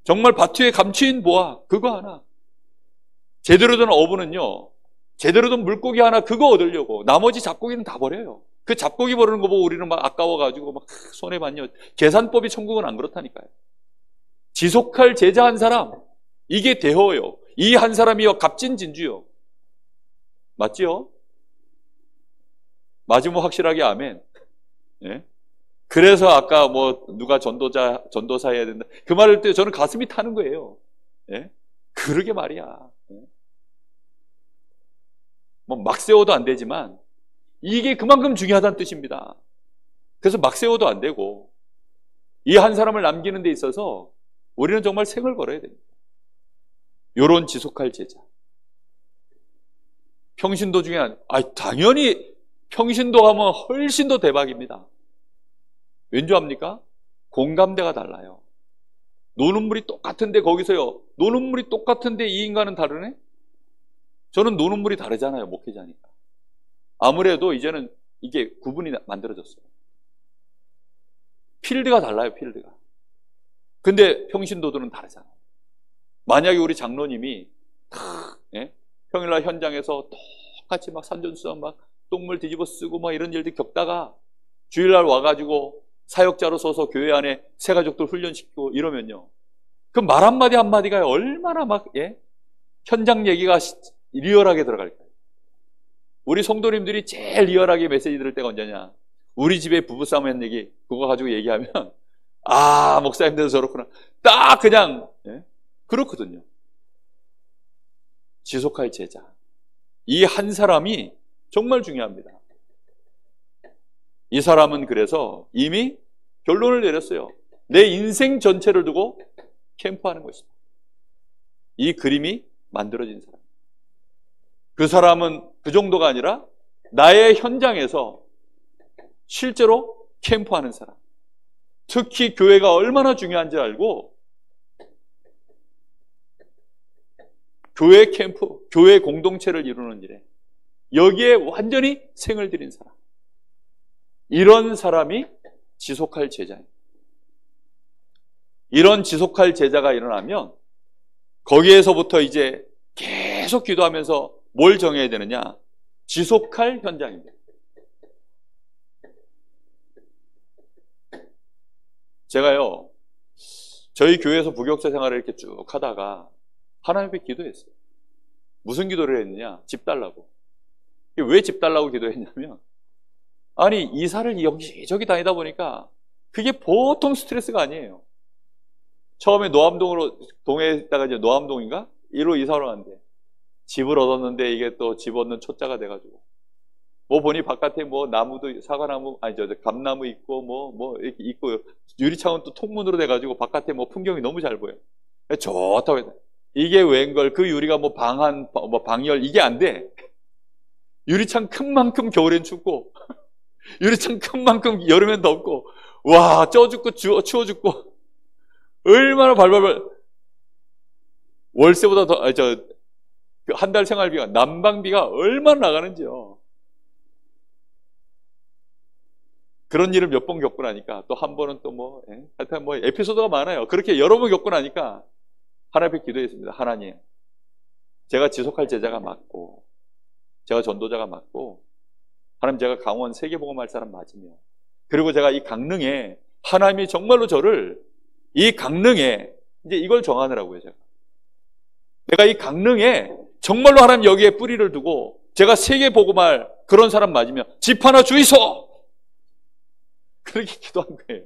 정말 밭위에 감추인 보화, 그거 하나. 제대로 된 어부는요, 제대로 된 물고기 하나 그거 얻으려고 나머지 잡고기는 다 버려요. 그 잡고기 버리는 거 보고 우리는 막 아까워가지고 막 손해봤냐. 계산법이 천국은 안 그렇다니까요. 지속할 제자 한 사람, 이게 대허요. 이 한 사람이요, 값진 진주요. 맞지요? 맞으면 확실하게 아멘. 예? 그래서 아까 뭐 누가 전도사 해야 된다 그 말을 때 저는 가슴이 타는 거예요. 예? 그러게 말이야. 예? 뭐 막 세워도 안 되지만 이게 그만큼 중요하다는 뜻입니다. 그래서 막 세워도 안 되고 이 한 사람을 남기는 데 있어서 우리는 정말 생을 걸어야 됩니다. 요런 지속할 제자. 평신도 중에 당연히 평신도 가면 훨씬 더 대박입니다. 왠지 압니까? 공감대가 달라요. 노는 물이 똑같은데 거기서요, 노는 물이 똑같은데 이 인간은 다르네? 저는 노는 물이 다르잖아요, 목회자니까. 아무래도 이제는 이게 구분이 만들어졌어요. 필드가 달라요, 필드가. 근데 평신도들은 다르잖아요. 만약에 우리 장로님이 평일날 현장에서 똑같이 막 산전수전 막 똥물 뒤집어 쓰고 막 이런 일들 겪다가 주일날 와가지고 사역자로 서서 교회 안에 새가족들 훈련시키고 이러면요, 그 말 한마디 한마디가 얼마나 막 현장 얘기가 리얼하게 들어갈까요? 우리 성도님들이 제일 리얼하게 메시지 들을 때가 언제냐? 우리 집에 부부싸움 한 얘기 그거 가지고 얘기하면 목사님들도 저렇구나. 딱 그냥 그렇거든요. 지속할 제자. 이 한 사람이 정말 중요합니다. 이 사람은 그래서 이미 결론을 내렸어요. 내 인생 전체를 두고 캠프하는 것이다. 이 그림이 만들어진 사람. 그 사람은 그 정도가 아니라 나의 현장에서 실제로 캠프하는 사람. 특히 교회가 얼마나 중요한지 알고 교회 캠프, 교회 공동체를 이루는 일에 여기에 완전히 생을 들인 사람. 이런 사람이 지속할 제자입니다. 이런 지속할 제자가 일어나면 거기에서부터 이제 계속 기도하면서 뭘 정해야 되느냐? 지속할 현장입니다. 제가요, 저희 교회에서 부교육자 생활을 이렇게 쭉 하다가 하나님 앞에 기도했어요. 무슨 기도를 했느냐? 집 달라고. 왜 집 달라고 기도했냐면, 아니, 이사를 여기저기 다니다 보니까 그게 보통 스트레스가 아니에요. 처음에 노암동으로, 동해에 있다가 이제 노암동인가? 이로 이사를 왔는데, 집을 얻었는데 이게 또 집 얻는 초짜가 돼가지고. 뭐 보니 바깥에 뭐 나무도, 사과나무, 아니, 감나무 있고, 뭐 이렇게 있고, 유리창은 또 통문으로 돼가지고 바깥에 뭐 풍경이 너무 잘 보여요. 좋다고 했다. 이게 웬걸, 그 유리가 뭐 방열, 이게 안 돼. 유리창 큰 만큼 겨울엔 춥고, 유리창 큰 만큼 여름엔 덥고, 와, 쪄 죽고 추워 죽고, 얼마나 발발발. 월세보다 더, 한 달 생활비가, 난방비가 얼마나 나가는지요. 그런 일을 몇 번 겪고 나니까, 또 한 번은 또 뭐, 하여튼 뭐, 에피소드가 많아요. 그렇게 여러 번 겪고 나니까, 하나님 앞에 기도했습니다. 하나님, 제가 지속할 제자가 맞고, 제가 전도자가 맞고, 하나님 제가 강원 세계복음할 사람 맞으며, 그리고 제가 이 강릉에, 하나님이 정말로 저를, 이 강릉에, 이제 이걸 정하느라고요, 제가. 내가 이 강릉에, 정말로 하나님 여기에 뿌리를 두고, 제가 세계복음할 그런 사람 맞으며, 집 하나 주이소! 그렇게 기도한 거예요.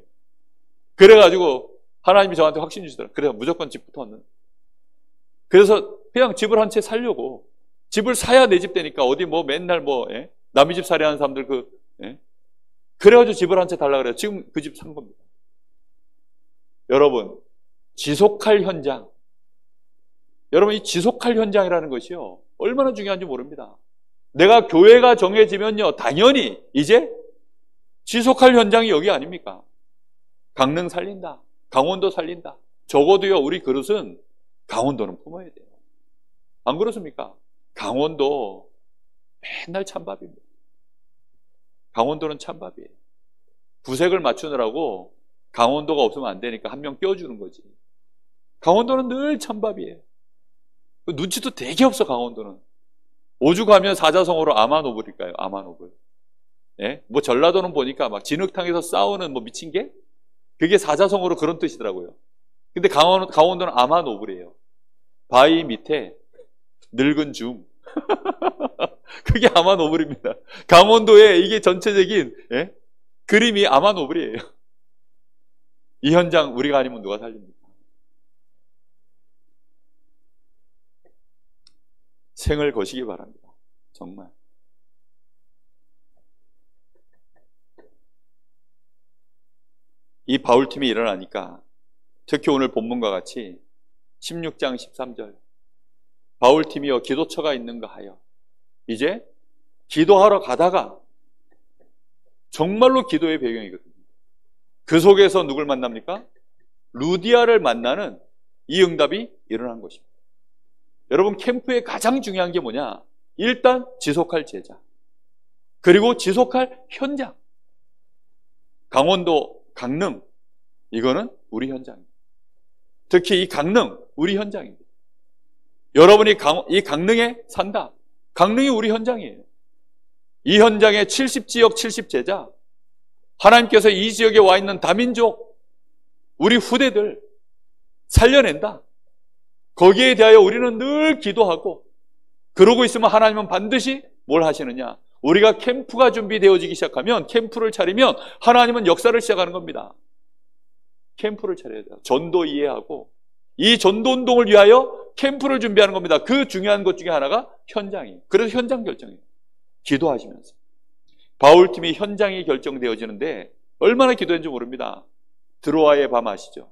그래가지고, 하나님이 저한테 확신 주시더라고요. 그래서 무조건 집부터 얻는. 그래서 그냥 집을 한 채 살려고, 집을 사야 내 집 되니까 어디 뭐 맨날 남의 집 살이 하는 사람들 그래가지고 집을 한 채 달라 그래요. 지금 그 집 산 겁니다. 여러분, 지속할 현장. 여러분, 이 지속할 현장이라는 것이요, 얼마나 중요한지 모릅니다. 내가 교회가 정해지면요, 당연히 이제 지속할 현장이 여기 아닙니까? 강릉 살린다. 강원도 살린다. 적어도요, 우리 그릇은 강원도는 품어야 돼요. 안 그렇습니까? 강원도 맨날 찬밥입니다. 강원도는 찬밥이에요. 부색을 맞추느라고 강원도가 없으면 안 되니까 한 명 껴주는 거지. 강원도는 늘 찬밥이에요. 눈치도 되게 없어, 강원도는. 오죽하면 사자성어로 아마노블일까요? 아마노블. 예? 뭐 전라도는 보니까 막 진흙탕에서 싸우는 뭐 미친 게? 그게 사자성어로 그런 뜻이더라고요. 근데 강원도는 아마노블이에요. 바위 밑에 늙은 줌. 그게 아마노블입니다. 강원도의 이게 전체적인 그림이 아마노블이에요. 이 현장 우리가 아니면 누가 살립니까? 생을 거시기 바랍니다. 정말. 이 바울팀이 일어나니까 특히 오늘 본문과 같이 16장 13절 바울팀이여 기도처가 있는가 하여 이제 기도하러 가다가 정말로 기도의 배경이거든요. 그 속에서 누굴 만납니까? 루디아를 만나는 이 응답이 일어난 것입니다. 여러분, 캠프의 가장 중요한 게 뭐냐? 일단 지속할 제자, 그리고 지속할 현장. 강원도, 강릉, 이거는 우리 현장입니다. 특히 이 강릉, 우리 현장입니다. 여러분이 이 강릉에 산다. 강릉이 우리 현장이에요. 이 현장에 70지역 70제자, 하나님께서 이 지역에 와 있는 다민족, 우리 후대들 살려낸다. 거기에 대하여 우리는 늘 기도하고, 그러고 있으면 하나님은 반드시 뭘 하시느냐? 우리가 캠프가 준비되어지기 시작하면, 캠프를 차리면 하나님은 역사를 시작하는 겁니다. 캠프를 차려야 돼요. 전도 이해하고, 이 전도운동을 위하여 캠프를 준비하는 겁니다. 그 중요한 것 중에 하나가 현장이에요. 그래서 현장 결정이에요. 기도하시면서. 바울팀이 현장이 결정되어지는데 얼마나 기도했는지 모릅니다. 드로아의 밤 아시죠?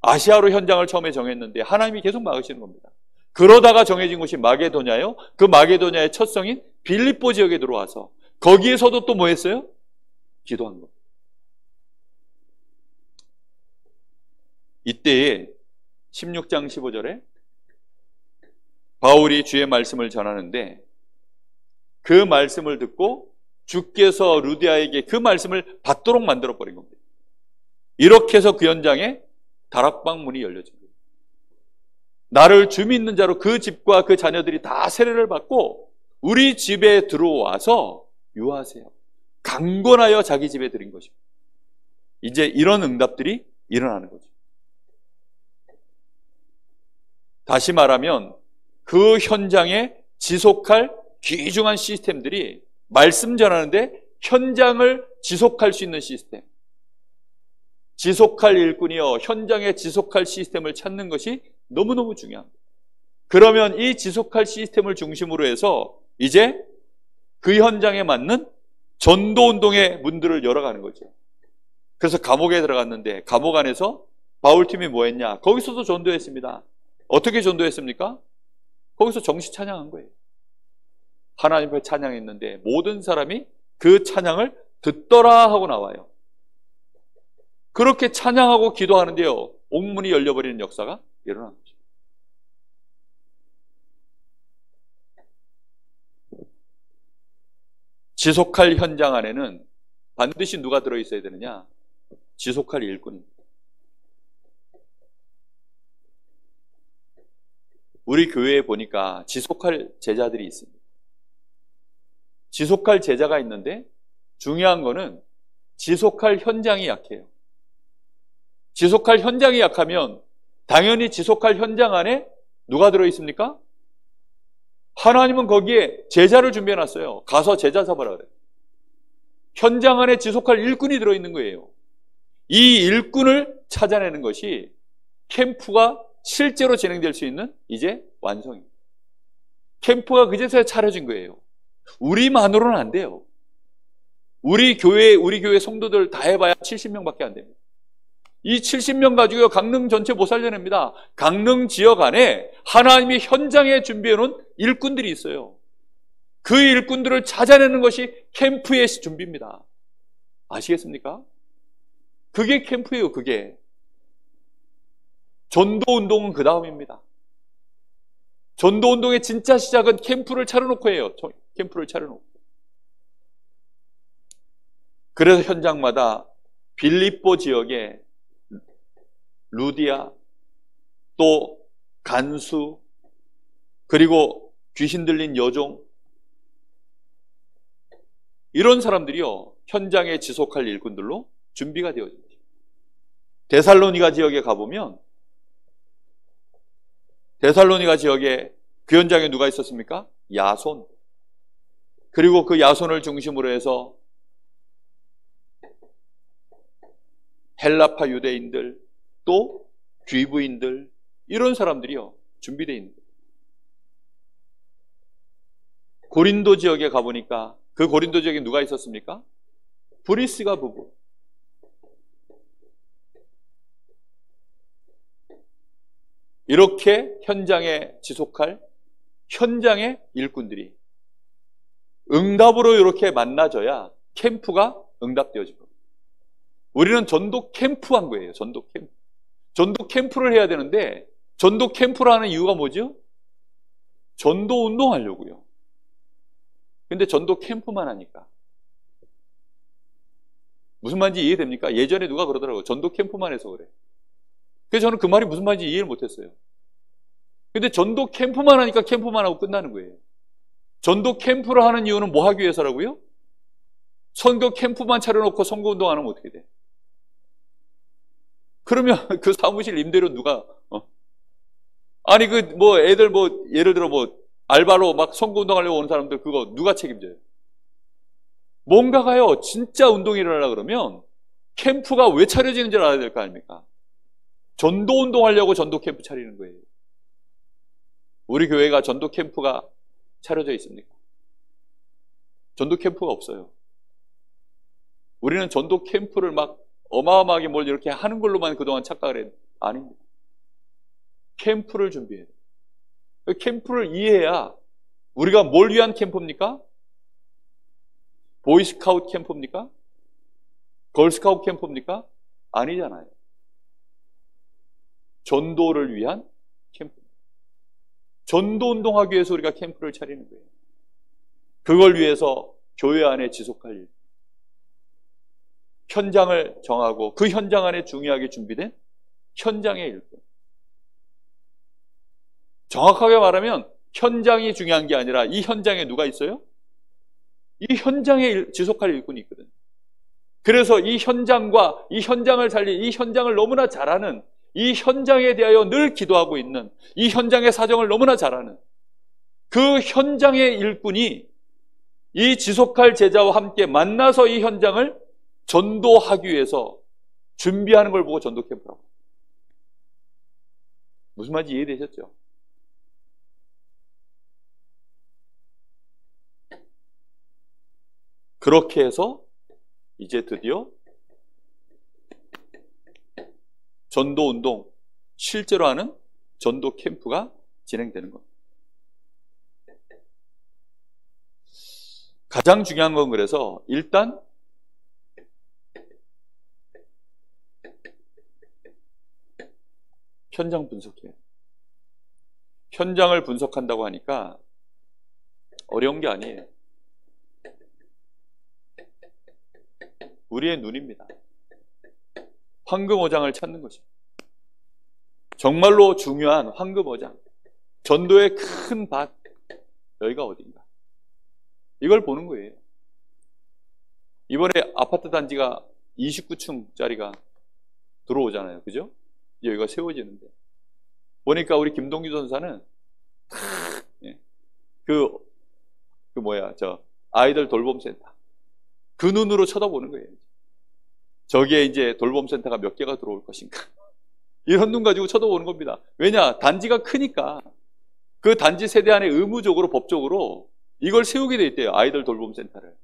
아시아로 현장을 처음에 정했는데 하나님이 계속 막으시는 겁니다. 그러다가 정해진 곳이 마게도냐요. 그 마게도냐의 첫 성인 빌립보 지역에 들어와서 거기에서도 또 뭐 했어요? 기도한 겁니다. 이때에 16장 15절에 바울이 주의 말씀을 전하는데 그 말씀을 듣고 주께서 루디아에게 그 말씀을 받도록 만들어버린 겁니다. 이렇게 해서 그 현장에 다락방 문이 열려진 거예요. 나를 주 믿는 자로 그 집과 그 자녀들이 다 세례를 받고 우리 집에 들어와서 유하세요. 강권하여 자기 집에 들인 것입니다. 이제 이런 응답들이 일어나는 거죠. 다시 말하면 그 현장에 지속할 귀중한 시스템들이 말씀 전하는데 현장을 지속할 수 있는 시스템, 지속할 일꾼이요 현장에 지속할 시스템을 찾는 것이 너무너무 중요합니다. 그러면 이 지속할 시스템을 중심으로 해서 이제 그 현장에 맞는 전도운동의 문들을 열어가는 거죠. 그래서 감옥에 들어갔는데 감옥 안에서 바울팀이 뭐 했냐? 거기서도 전도했습니다. 어떻게 전도했습니까? 거기서 정시 찬양한 거예요. 하나님 앞에 찬양했는데 모든 사람이 그 찬양을 듣더라 하고 나와요. 그렇게 찬양하고 기도하는데요 옥문이 열려버리는 역사가 일어난 거죠. 지속할 현장 안에는 반드시 누가 들어있어야 되느냐? 지속할 일꾼입니다. 우리 교회에 보니까 지속할 제자들이 있습니다. 지속할 제자가 있는데 중요한 거는 지속할 현장이 약해요. 지속할 현장이 약하면 당연히 지속할 현장 안에 누가 들어있습니까? 하나님은 거기에 제자를 준비해놨어요. 가서 제자 잡아라 그래요. 현장 안에 지속할 일꾼이 들어있는 거예요. 이 일꾼을 찾아내는 것이 캠프가 실제로 진행될 수 있는 이제 완성입니다. 캠프가 그제서야 차려진 거예요. 우리만으로는 안 돼요. 우리 교회 성도들 다 해봐야 70명밖에 안 됩니다. 이 70명 가지고 강릉 전체 못 살려냅니다. 강릉 지역 안에 하나님이 현장에 준비해놓은 일꾼들이 있어요. 그 일꾼들을 찾아내는 것이 캠프의 준비입니다. 아시겠습니까? 그게 캠프예요. 그게. 전도운동은 그 다음입니다. 전도운동의 진짜 시작은 캠프를 차려놓고 해요. 캠프를 차려놓고. 그래서 현장마다 빌립보 지역에 루디아, 또 간수, 그리고 귀신 들린 여종, 이런 사람들이요 현장에 지속할 일꾼들로 준비가 되어집니다. 데살로니가 지역에 가보면 데살로니가 지역에 그 현장에 누가 있었습니까? 야손. 그리고 그 야손을 중심으로 해서 헬라파 유대인들, 또 귀부인들, 이런 사람들이요 준비되어 있는 거예요. 고린도 지역에 가보니까 그 고린도 지역에 누가 있었습니까? 브리스가 부부. 이렇게 현장에 지속할 현장의 일꾼들이 응답으로 이렇게 만나져야 캠프가 응답되어질 겁니다. 우리는 전도 캠프 한 거예요. 전도 캠프. 전도 캠프를 해야 되는데 전도 캠프를 하는 이유가 뭐죠? 전도 운동하려고요. 근데 전도 캠프만 하니까 무슨 말인지 이해됩니까? 예전에 누가 그러더라고요. 전도 캠프만 해서 그래. 그래서 저는 그 말이 무슨 말인지 이해를 못했어요. 근데 전도 캠프만 하니까 캠프만 하고 끝나는 거예요. 전도 캠프를 하는 이유는 뭐 하기 위해서라고요? 선교 캠프만 차려놓고 선거운동 안 하면 어떻게 돼? 그러면 그 사무실 임대료 누가 아니 그 뭐 애들 뭐 예를 들어 뭐 알바로 막 선거운동 하려고 오는 사람들 그거 누가 책임져요? 뭔가가요 진짜 운동이 일어나려고 그러면 캠프가 왜 차려지는지 알아야 될 거 아닙니까? 전도 운동하려고 전도 캠프 차리는 거예요. 우리 교회가 전도 캠프가 차려져 있습니까? 전도 캠프가 없어요. 우리는 전도 캠프를 막 어마어마하게 뭘 이렇게 하는 걸로만 그동안 착각을 했는데 아닙니다. 캠프를 준비해야 돼요. 캠프를 이해해야 우리가 뭘 위한 캠프입니까? 보이스카우트 캠프입니까? 걸스카우트 캠프입니까? 아니잖아요. 전도를 위한 캠프. 전도 운동하기 위해서 우리가 캠프를 차리는 거예요. 그걸 위해서 교회 안에 지속할 일. 현장을 정하고 그 현장 안에 중요하게 준비된 현장의 일꾼. 정확하게 말하면 현장이 중요한 게 아니라 이 현장에 누가 있어요? 이 현장에 지속할 일꾼이 있거든요. 그래서 이 현장과 이 현장을 살린 이 현장을 너무나 잘 아는 이 현장에 대하여 늘 기도하고 있는 이 현장의 사정을 너무나 잘 아는 그 현장의 일꾼이 이 지속할 제자와 함께 만나서 이 현장을 전도하기 위해서 준비하는 걸 보고 전도 캠프라고. 무슨 말인지 이해되셨죠? 그렇게 해서 이제 드디어 전도 운동, 실제로 하는 전도 캠프가 진행되는 겁니다. 가장 중요한 건 그래서 일단 현장 분석해요. 현장을 분석한다고 하니까 어려운 게 아니에요. 우리의 눈입니다. 황금어장을 찾는 것입니다. 정말로 중요한 황금어장, 전도의 큰 밭, 여기가 어딘가. 이걸 보는 거예요. 이번에 아파트 단지가 29층짜리가 들어오잖아요. 그죠? 여기가 세워지는데. 보니까 우리 김동규 전사는 아이들 돌봄센터. 그 눈으로 쳐다보는 거예요. 저기에 이제 돌봄센터가 몇 개가 들어올 것인가. 이런 눈 가지고 쳐다보는 겁니다. 왜냐? 단지가 크니까 그 단지 세대 안에 의무적으로 법적으로 이걸 세우게 돼 있대요. 아이들 돌봄센터를.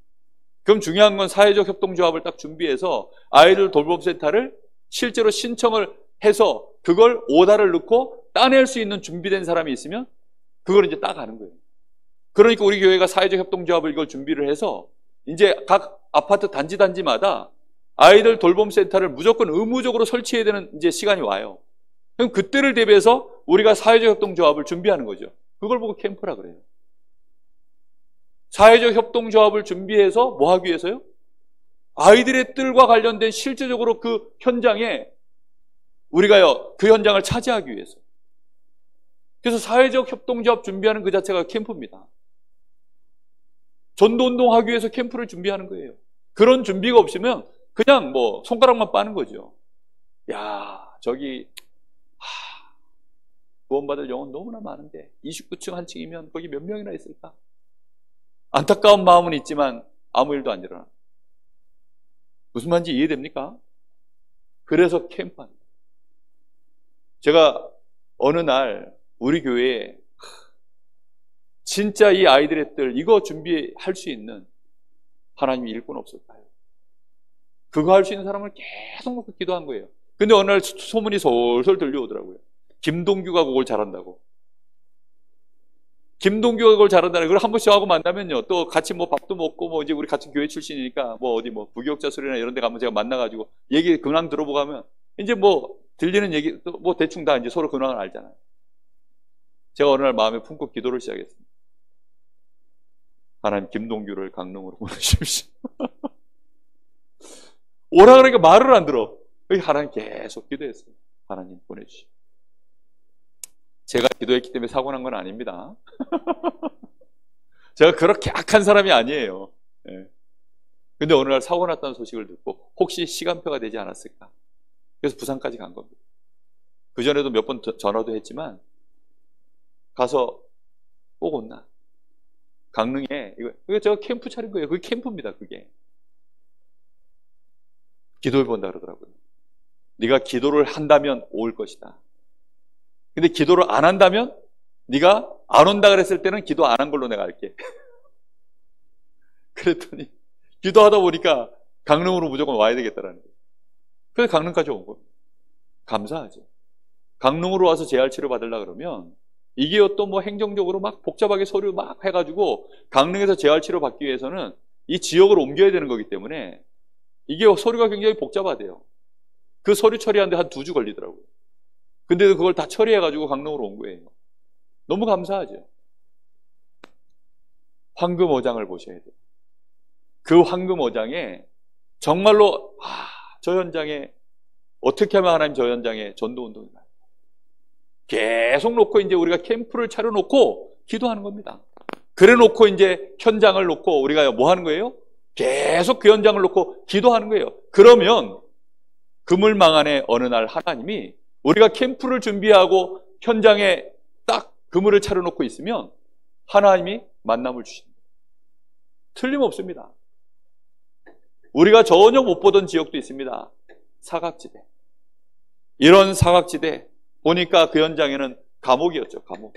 그럼 중요한 건 사회적 협동조합을 딱 준비해서 아이들 돌봄센터를 실제로 신청을 해서 그걸 오다를 넣고 따낼 수 있는 준비된 사람이 있으면 그걸 이제 따가는 거예요. 그러니까 우리 교회가 사회적 협동조합을 이걸 준비를 해서 이제 각 아파트 단지마다 아이들 돌봄센터를 무조건 의무적으로 설치해야 되는 이제 시간이 와요. 그럼 그때를 대비해서 우리가 사회적 협동조합을 준비하는 거죠. 그걸 보고 캠프라 그래요. 사회적 협동조합을 준비해서 뭐 하기 위해서요? 아이들의 뜰과 관련된 실제적으로 그 현장에 우리가요, 그 현장을 차지하기 위해서. 그래서 사회적 협동조합 준비하는 그 자체가 캠프입니다. 전도운동 하기 위해서 캠프를 준비하는 거예요. 그런 준비가 없으면 그냥 뭐 손가락만 빠는 거죠. 야, 저기 구원받을 영혼 너무나 많은데 29층 한 층이면 거기 몇 명이나 있을까? 안타까운 마음은 있지만 아무 일도 안 일어나. 무슨 말인지 이해됩니까? 그래서 캠프합니다. 제가 어느 날 우리 교회에 진짜 이 아이들의 뜰 이거 준비할 수 있는 하나님이 일꾼 없을까요? 그거 할 수 있는 사람을 계속 놓고 기도한 거예요. 근데 어느 날 소문이 솔솔 들려오더라고요. 김동규가 그걸 잘한다고. 김동규가 그걸 잘한다는 걸 한 번씩 하고 만나면요. 또 같이 뭐 밥도 먹고 뭐 이제 우리 같은 교회 출신이니까 뭐 어디 뭐 부교육자 소리나 이런 데 가면 제가 만나가지고 얘기 근황 들어보고 하면 이제 뭐 들리는 얘기 또 뭐 대충 다 이제 서로 근황을 알잖아요. 제가 어느 날 마음에 품고 기도를 시작했습니다. 하나님 김동규를 강릉으로 보내주십시오. 오라 그러니까 말을 안 들어. 하나님 계속 기도했어요. 하나님 보내주십시오. 제가 기도했기 때문에 사고 난 건 아닙니다. 제가 그렇게 악한 사람이 아니에요. 네. 근데 어느 날 사고 났다는 소식을 듣고 혹시 시간표가 되지 않았을까? 그래서 부산까지 간 겁니다. 그전에도 몇 번 전화도 했지만 가서 꼭 온나. 강릉에 이거 제가 캠프 차린 거예요. 그게 캠프입니다. 그게. 기도해 본다 그러더라고요. 네가 기도를 한다면 올 것이다. 근데 기도를 안 한다면 네가 안 온다 그랬을 때는 기도 안 한 걸로 내가 할게. 그랬더니 기도하다 보니까 강릉으로 무조건 와야 되겠다라는 거예요. 그래서 강릉까지 온 거예요. 감사하죠. 강릉으로 와서 재활치료 받으려고 그러면 이게 또 뭐 행정적으로 막 복잡하게 서류 막 해가지고 강릉에서 재활치료 받기 위해서는 이 지역을 옮겨야 되는 거기 때문에 이게 서류가 굉장히 복잡하대요. 그 서류 처리하는데 한 2주 걸리더라고요. 근데도 그걸 다 처리해가지고 강릉으로 온 거예요. 너무 감사하죠. 황금어장을 보셔야 돼요. 그 황금어장에 정말로 저 현장에 어떻게 하면 하나님 저 현장에 전도운동이 나요. 계속 놓고 이제 우리가 캠프를 차려놓고 기도하는 겁니다. 그래 놓고 이제 현장을 놓고 우리가 뭐 하는 거예요? 계속 그 현장을 놓고 기도하는 거예요. 그러면 그물망 안에 어느 날 하나님이 우리가 캠프를 준비하고 현장에 딱 그물을 차려놓고 있으면 하나님이 만남을 주십니다. 틀림없습니다. 우리가 전혀 못 보던 지역도 있습니다. 사각지대. 이런 사각지대 보니까 그 현장에는 감옥이었죠. 감옥.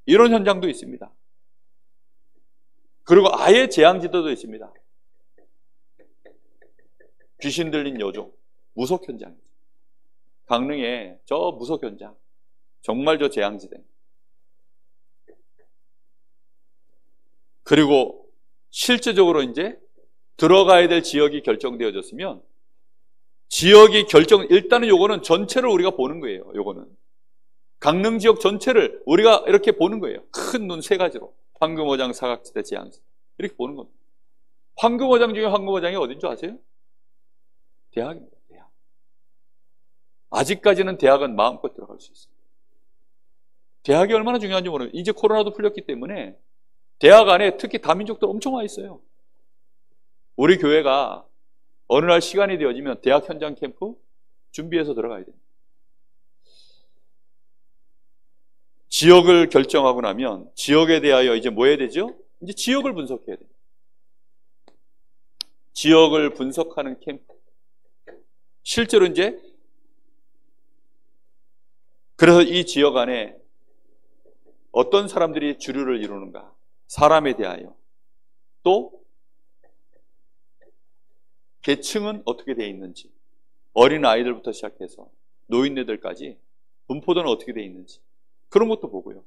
이런 현장도 있습니다. 그리고 아예 재앙지대도 있습니다. 귀신 들린 여종. 무속 현장이죠. 강릉에 저 무속 현장. 정말 저 재앙지대. 그리고 실제적으로 이제 들어가야 될 지역이 결정되어졌으면 지역이 일단은 요거는 전체를 우리가 보는 거예요. 요거는. 강릉 지역 전체를 우리가 이렇게 보는 거예요. 큰 눈 3가지로. 황금어장, 사각지대, 재앙지대. 이렇게 보는 겁니다. 황금어장 중에 황금어장이 어딘 줄 아세요? 대학입니다. 대학. 아직까지는 대학은 마음껏 들어갈 수 있어요. 대학이 얼마나 중요한지 모르겠어요. 이제 코로나도 풀렸기 때문에 대학 안에 특히 다민족들 엄청 와 있어요. 우리 교회가 어느 날 시간이 되어지면 대학 현장 캠프 준비해서 들어가야 돼요. 지역을 결정하고 나면 지역에 대하여 이제 뭐 해야 되죠? 이제 지역을 분석해야 돼요. 지역을 분석하는 캠프. 실제로 이제 그래서 이 지역 안에 어떤 사람들이 주류를 이루는가? 사람에 대하여. 또 계층은 어떻게 되어 있는지, 어린 아이들부터 시작해서 노인네들까지 분포도는 어떻게 되어 있는지 그런 것도 보고요.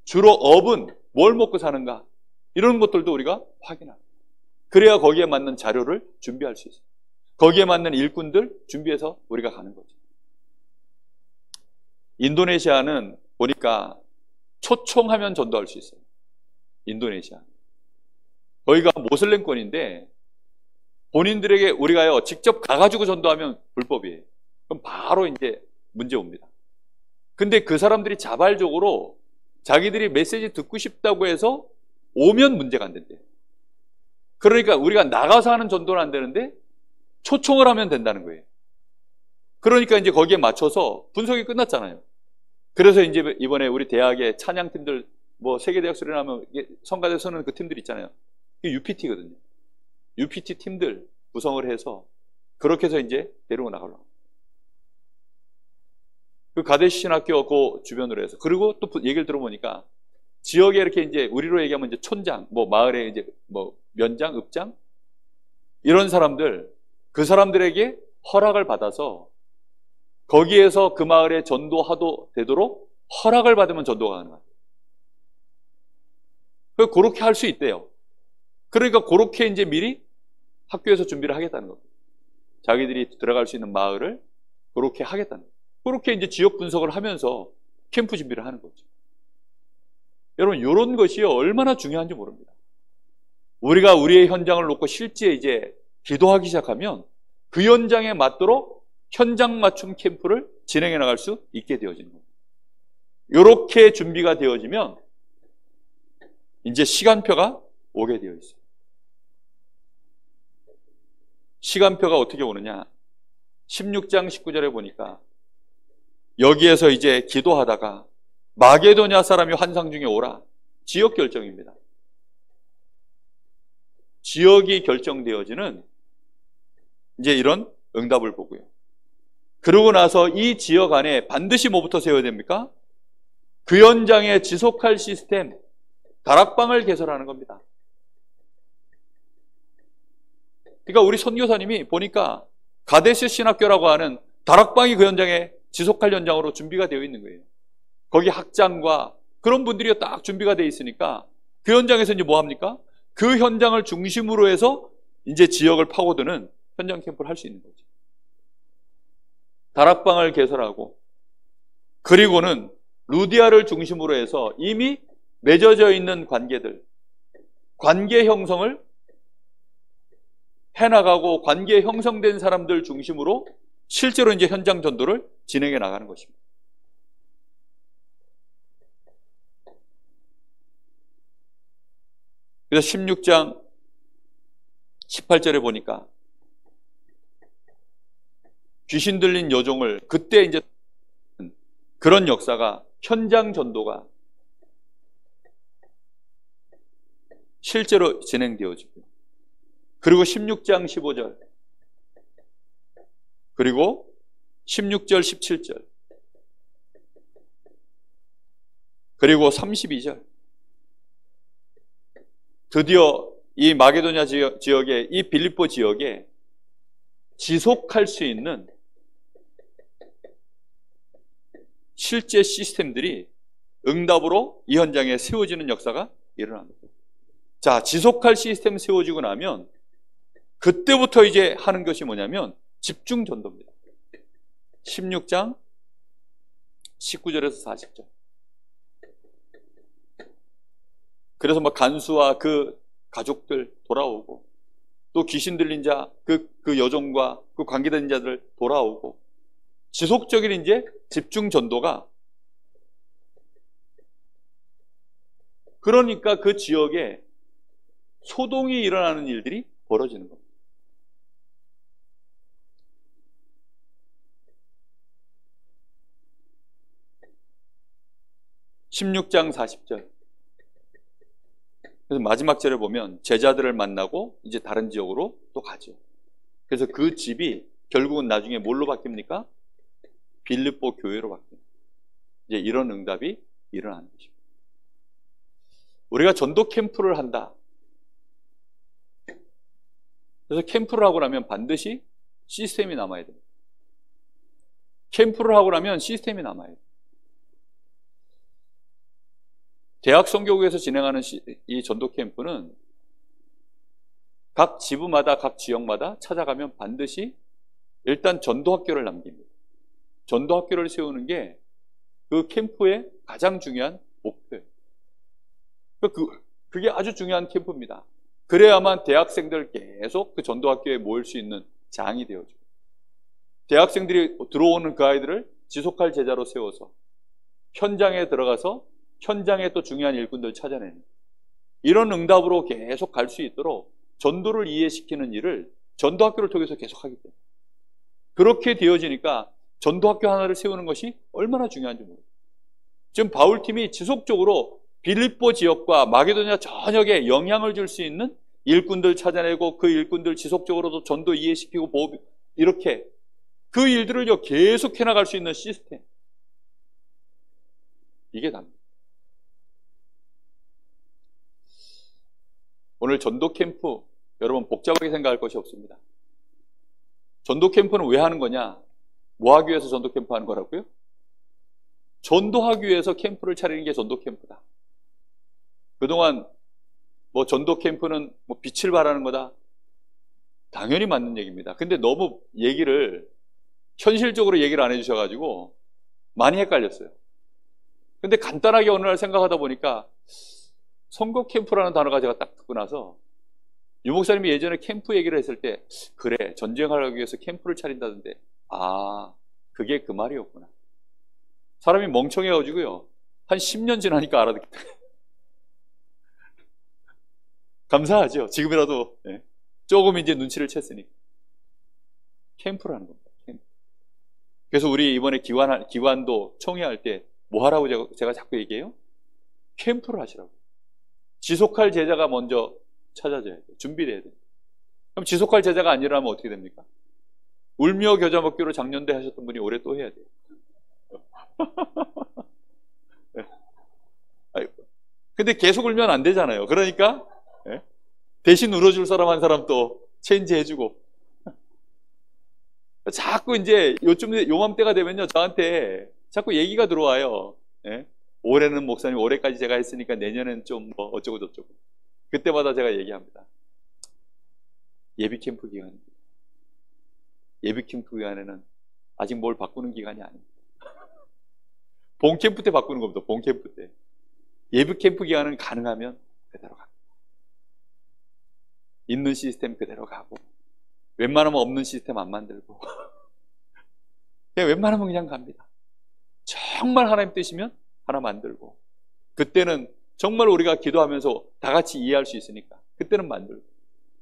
주로 업은 뭘 먹고 사는가 이런 것들도 우리가 확인합니다. 그래야 거기에 맞는 자료를 준비할 수 있어요. 거기에 맞는 일꾼들 준비해서 우리가 가는 거죠. 인도네시아는 보니까 초청하면 전도할 수 있어요. 인도네시아. 거기가 모슬렘권인데 본인들에게 우리가요 직접 가가지고 전도하면 불법이에요. 그럼 바로 이제 문제 옵니다. 근데 그 사람들이 자발적으로 자기들이 메시지 듣고 싶다고 해서 오면 문제가 안 된대요. 그러니까 우리가 나가서 하는 전도는 안 되는데 초청을 하면 된다는 거예요. 그러니까 이제 거기에 맞춰서 분석이 끝났잖아요. 그래서 이제 이번에 우리 대학의 찬양팀들 뭐 세계대학 수련하면 성가대 서는 그 팀들 있잖아요. 그게 UPT거든요. UPT 팀들 구성을 해서 그렇게 해서 이제 데리고 나가려고. 그 가대신학교 그 주변으로 해서 그리고 또 얘기를 들어보니까 지역에 이렇게 이제 우리로 얘기하면 이제 촌장, 뭐 마을에 이제 뭐 면장, 읍장 이런 사람들 그 사람들에게 허락을 받아서 거기에서 그 마을에 전도하도 되도록 허락을 받으면 전도가 가능합니다. 그렇게 할 수 있대요. 그러니까 그렇게 이제 미리 학교에서 준비를 하겠다는 겁니다. 자기들이 들어갈 수 있는 마을을 그렇게 하겠다는 거예요. 그렇게 이제 지역 분석을 하면서 캠프 준비를 하는 거죠. 여러분, 이런 것이 얼마나 중요한지 모릅니다. 우리가 우리의 현장을 놓고 실제 이제 기도하기 시작하면 그 현장에 맞도록 현장 맞춤 캠프를 진행해 나갈 수 있게 되어지는 겁니다. 이렇게 준비가 되어지면 이제 시간표가 오게 되어 있어요. 시간표가 어떻게 오느냐? 16장 19절에 보니까 여기에서 이제 기도하다가 마게도냐 사람이 환상 중에 오라. 지역 결정입니다. 지역이 결정되어지는 이제 이런 응답을 보고요. 그러고 나서 이 지역 안에 반드시 뭐부터 세워야 됩니까? 그 현장에 지속할 시스템, 다락방을 개설하는 겁니다. 그러니까 우리 선교사님이 보니까 가데스 신학교라고 하는 다락방이 그 현장에 지속할 현장으로 준비가 되어 있는 거예요. 거기 학장과 그런 분들이 딱 준비가 되어 있으니까 그 현장에서 이제 뭐 합니까? 그 현장을 중심으로 해서 이제 지역을 파고드는 현장 캠프를 할 수 있는 거죠. 다락방을 개설하고, 그리고는 루디아를 중심으로 해서 이미 맺어져 있는 관계들, 관계 형성을 해나가고 관계 형성된 사람들 중심으로 실제로 이제 현장 전도를 진행해 나가는 것입니다. 그래서 16장 18절에 보니까 귀신 들린 여종을 그때 이제 그런 역사가 현장 전도가 실제로 진행되어지고, 그리고 16장 15절, 그리고 16절 17절, 그리고 32절, 드디어 이 마게도냐 지역에, 이 빌립보 지역에 지속할 수 있는 실제 시스템들이 응답으로 이 현장에 세워지는 역사가 일어납니다. 자, 지속할 시스템 세워지고 나면 그때부터 이제 하는 것이 뭐냐면 집중 전도입니다. 16장 19절에서 40절. 그래서 막 간수와 그 가족들 돌아오고, 또 귀신 들린 자, 그 여종과 그 관계된 자들 돌아오고, 지속적인 이제 집중 전도가, 그러니까 그 지역에 소동이 일어나는 일들이 벌어지는 겁니다. (16장 40절) 그래서 마지막 절에 보면 제자들을 만나고 이제 다른 지역으로 또 가죠. 그래서 그 집이 결국은 나중에 뭘로 바뀝니까? 빌립보 교회로 바뀝니다. 이제 이런 응답이 일어나는 것입니다. 우리가 전도 캠프를 한다. 그래서 캠프를 하고 나면 반드시 시스템이 남아야 됩니다. 캠프를 하고 나면 시스템이 남아야 돼요. 대학 선교국에서 진행하는 이 전도 캠프는 각 지부마다, 각 지역마다 찾아가면 반드시 일단 전도학교를 남깁니다. 전도학교를 세우는 게 그 캠프의 가장 중요한 목표예요. 그게 아주 중요한 캠프입니다. 그래야만 대학생들 계속 그 전도학교에 모일 수 있는 장이 되어져요. 대학생들이 들어오는 그 아이들을 지속할 제자로 세워서 현장에 들어가서 현장에 또 중요한 일꾼들 찾아내는, 이런 응답으로 계속 갈 수 있도록 전도를 이해시키는 일을 전도학교를 통해서 계속하기 때문에, 그렇게 되어지니까 전도학교 하나를 세우는 것이 얼마나 중요한지 모릅니다. 지금 바울팀이 지속적으로 빌립보 지역과 마게도냐 전역에 영향을 줄 수 있는 일꾼들 찾아내고, 그 일꾼들 지속적으로도 전도 이해시키고 이렇게 그 일들을 계속 해나갈 수 있는 시스템, 이게 답니다. 오늘 전도 캠프, 여러분 복잡하게 생각할 것이 없습니다. 전도 캠프는 왜 하는 거냐? 뭐 하기 위해서 전도 캠프 하는 거라고요? 전도하기 위해서 캠프를 차리는 게 전도 캠프다. 그동안 뭐 전도 캠프는 뭐 빛을 발하는 거다. 당연히 맞는 얘기입니다. 근데 너무 현실적으로 얘기를 안 해주셔가지고 많이 헷갈렸어요. 근데 간단하게 어느 날 생각하다 보니까 선거 캠프라는 단어가 제가 딱 듣고 나서, 유 목사님이 예전에 캠프 얘기를 했을 때, 그래, 전쟁을 하기 위해서 캠프를 차린다던데, 아, 그게 그 말이었구나. 사람이 멍청해가지고요, 한 10년 지나니까 알아듣겠다. 감사하죠. 지금이라도 조금 이제 눈치를 챘으니까. 캠프라는 겁니다. 캠프. 그래서 우리 이번에 기관도 총회할 때 뭐 하라고 제가 자꾸 얘기해요? 캠프를 하시라고. 지속할 제자가 먼저 찾아져야 돼요. 준비돼야 돼요. 그럼 지속할 제자가 아니라면 어떻게 됩니까? 울며 겨자 먹기로 작년대 하셨던 분이 올해 또 해야 돼요. 근데 계속 울면 안 되잖아요. 그러니까 대신 울어줄 사람 한 사람 또 체인지 해주고. 자꾸 이제 요맘때가 되면요, 저한테 자꾸 얘기가 들어와요. 올해는 목사님, 올해까지 제가 했으니까 내년엔 좀 뭐 어쩌고 저쩌고. 그때마다 제가 얘기합니다. 예비 캠프 기간입니다. 예비 캠프 기간에는 아직 뭘 바꾸는 기간이 아닙니다. 본 캠프 때 바꾸는 겁니다. 본 캠프 때. 예비 캠프 기간은 가능하면 그대로 갑니다. 있는 시스템 그대로 가고, 웬만하면 없는 시스템 안 만들고, 그냥 웬만하면 그냥 갑니다. 정말 하나님 뜻이면 하나 만들고, 그때는 정말 우리가 기도하면서 다 같이 이해할 수 있으니까 그때는 만들고,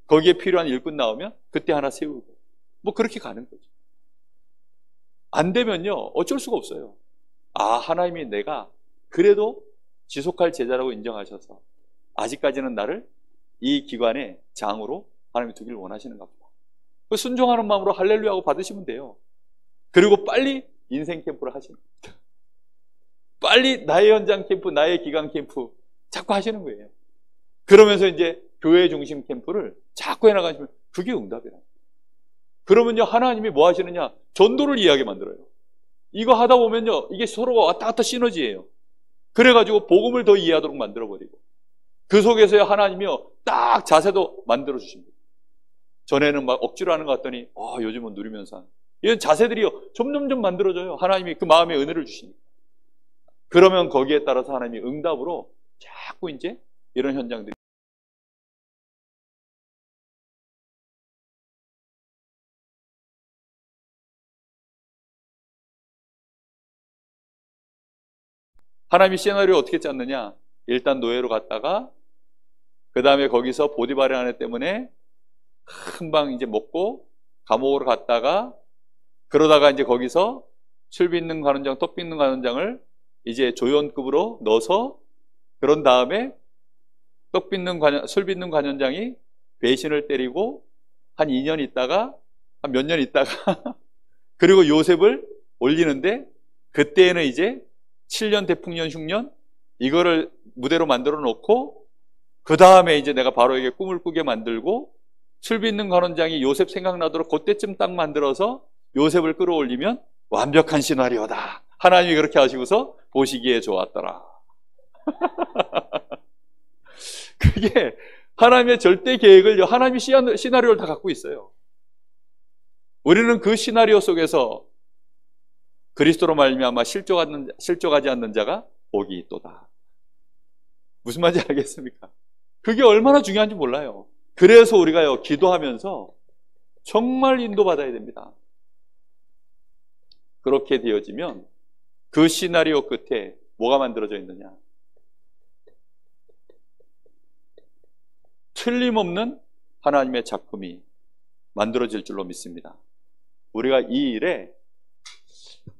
거기에 필요한 일꾼 나오면 그때 하나 세우고, 뭐 그렇게 가는 거죠. 안 되면요, 어쩔 수가 없어요. 하나님이 내가 그래도 지속할 제자라고 인정하셔서 아직까지는 나를 이 기관의 장으로 하나님이 두기를 원하시는가 보다. 순종하는 마음으로 할렐루야 하고 받으시면 돼요. 그리고 빨리 인생 캠프를 하시는 겁니다. 빨리 나의 현장 캠프, 나의 기관 캠프 자꾸 하시는 거예요. 그러면서 이제 교회 중심 캠프를 자꾸 해나가시면 그게 응답이라. 그러면요, 하나님이 뭐 하시느냐? 전도를 이해하게 만들어요. 이거 하다 보면요, 이게 서로가 왔다 갔다 시너지예요. 그래가지고 복음을 더 이해하도록 만들어버리고, 그 속에서요, 하나님이요, 딱 자세도 만들어 주십니다. 전에는 막 억지로 하는 것 같더니 요즘은 누리면서 하는, 이런 자세들이요 점점점 만들어져요. 하나님이 그 마음에 은혜를 주시니까. 그러면 거기에 따라서 하나님이 응답으로 자꾸 이제 이런 현장들이, 하나님이 시나리오 어떻게 짰느냐? 일단 노예로 갔다가 그 다음에 거기서 보디바르 아내 때문에 금방 이제 먹고 감옥으로 갔다가, 그러다가 이제 거기서 술 빚는 관원장, 떡 빚는 관원장을 이제 조연급으로 넣어서, 그런 다음에 술 빚는 관원장이 배신을 때리고 한 2년 있다가, 한 몇 년 있다가 그리고 요셉을 올리는데, 그때에는 이제 7년 대풍년 흉년 이거를 무대로 만들어 놓고, 그 다음에 이제 내가 바로에게 꿈을 꾸게 만들고, 술 빚는 관원장이 요셉 생각나도록 그때쯤 딱 만들어서 요셉을 끌어올리면 완벽한 시나리오다. 하나님이 그렇게 하시고서 보시기에 좋았더라. 그게 하나님의 절대 계획을, 하나님이 시나리오를 다 갖고 있어요. 우리는 그 시나리오 속에서 그리스도로 말미암아 실족하지 않는 자가 복이 있도다. 무슨 말인지 알겠습니까? 그게 얼마나 중요한지 몰라요. 그래서 우리가요, 기도하면서 정말 인도받아야 됩니다. 그렇게 되어지면 그 시나리오 끝에 뭐가 만들어져 있느냐? 틀림없는 하나님의 작품이 만들어질 줄로 믿습니다. 우리가 이 일에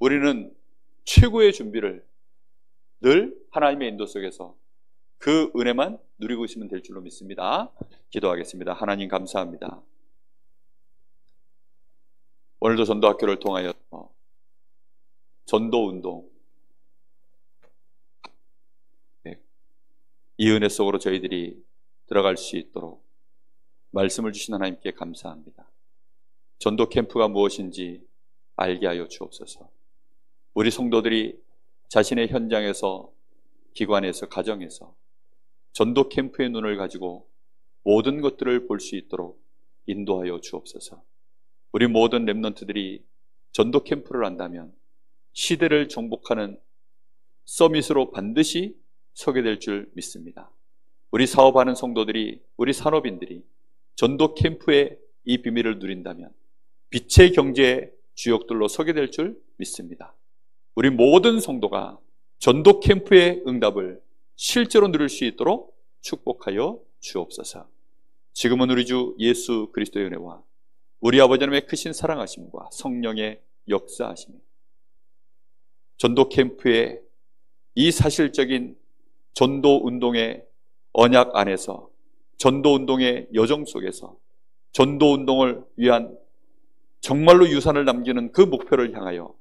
우리는 최고의 준비를 늘 하나님의 인도 속에서 그 은혜만 누리고 있으면 될 줄로 믿습니다. 기도하겠습니다. 하나님 감사합니다. 오늘도 전도학교를 통하여 전도운동, 이 은혜 속으로 저희들이 들어갈 수 있도록 말씀을 주신 하나님께 감사합니다. 전도 캠프가 무엇인지 알게 하여 주옵소서. 우리 성도들이 자신의 현장에서, 기관에서, 가정에서 전도 캠프의 눈을 가지고 모든 것들을 볼 수 있도록 인도하여 주옵소서. 우리 모든 렘넌트들이 전도 캠프를 한다면 시대를 정복하는 서밋으로 반드시 서게 될 줄 믿습니다. 우리 사업하는 성도들이, 우리 산업인들이 전도 캠프의 이 비밀을 누린다면 빛의 경제의 주역들로 서게 될 줄 믿습니다. 우리 모든 성도가 전도 캠프의 응답을 실제로 누릴 수 있도록 축복하여 주옵소서. 지금은 우리 주 예수 그리스도의 은혜와 우리 아버지 하나님의 크신 사랑하심과 성령의 역사하심이 전도 캠프의 이 사실적인 전도 운동의 언약 안에서, 전도 운동의 여정 속에서 전도 운동을 위한 정말로 유산을 남기는 그 목표를 향하여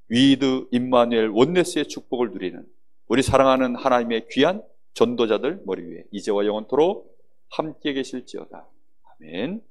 위드 임마누엘 원네스의 축복을 누리는 우리 사랑하는 하나님의 귀한 전도자들 머리 위에 이제와 영원토록 함께 계실지어다. 아멘.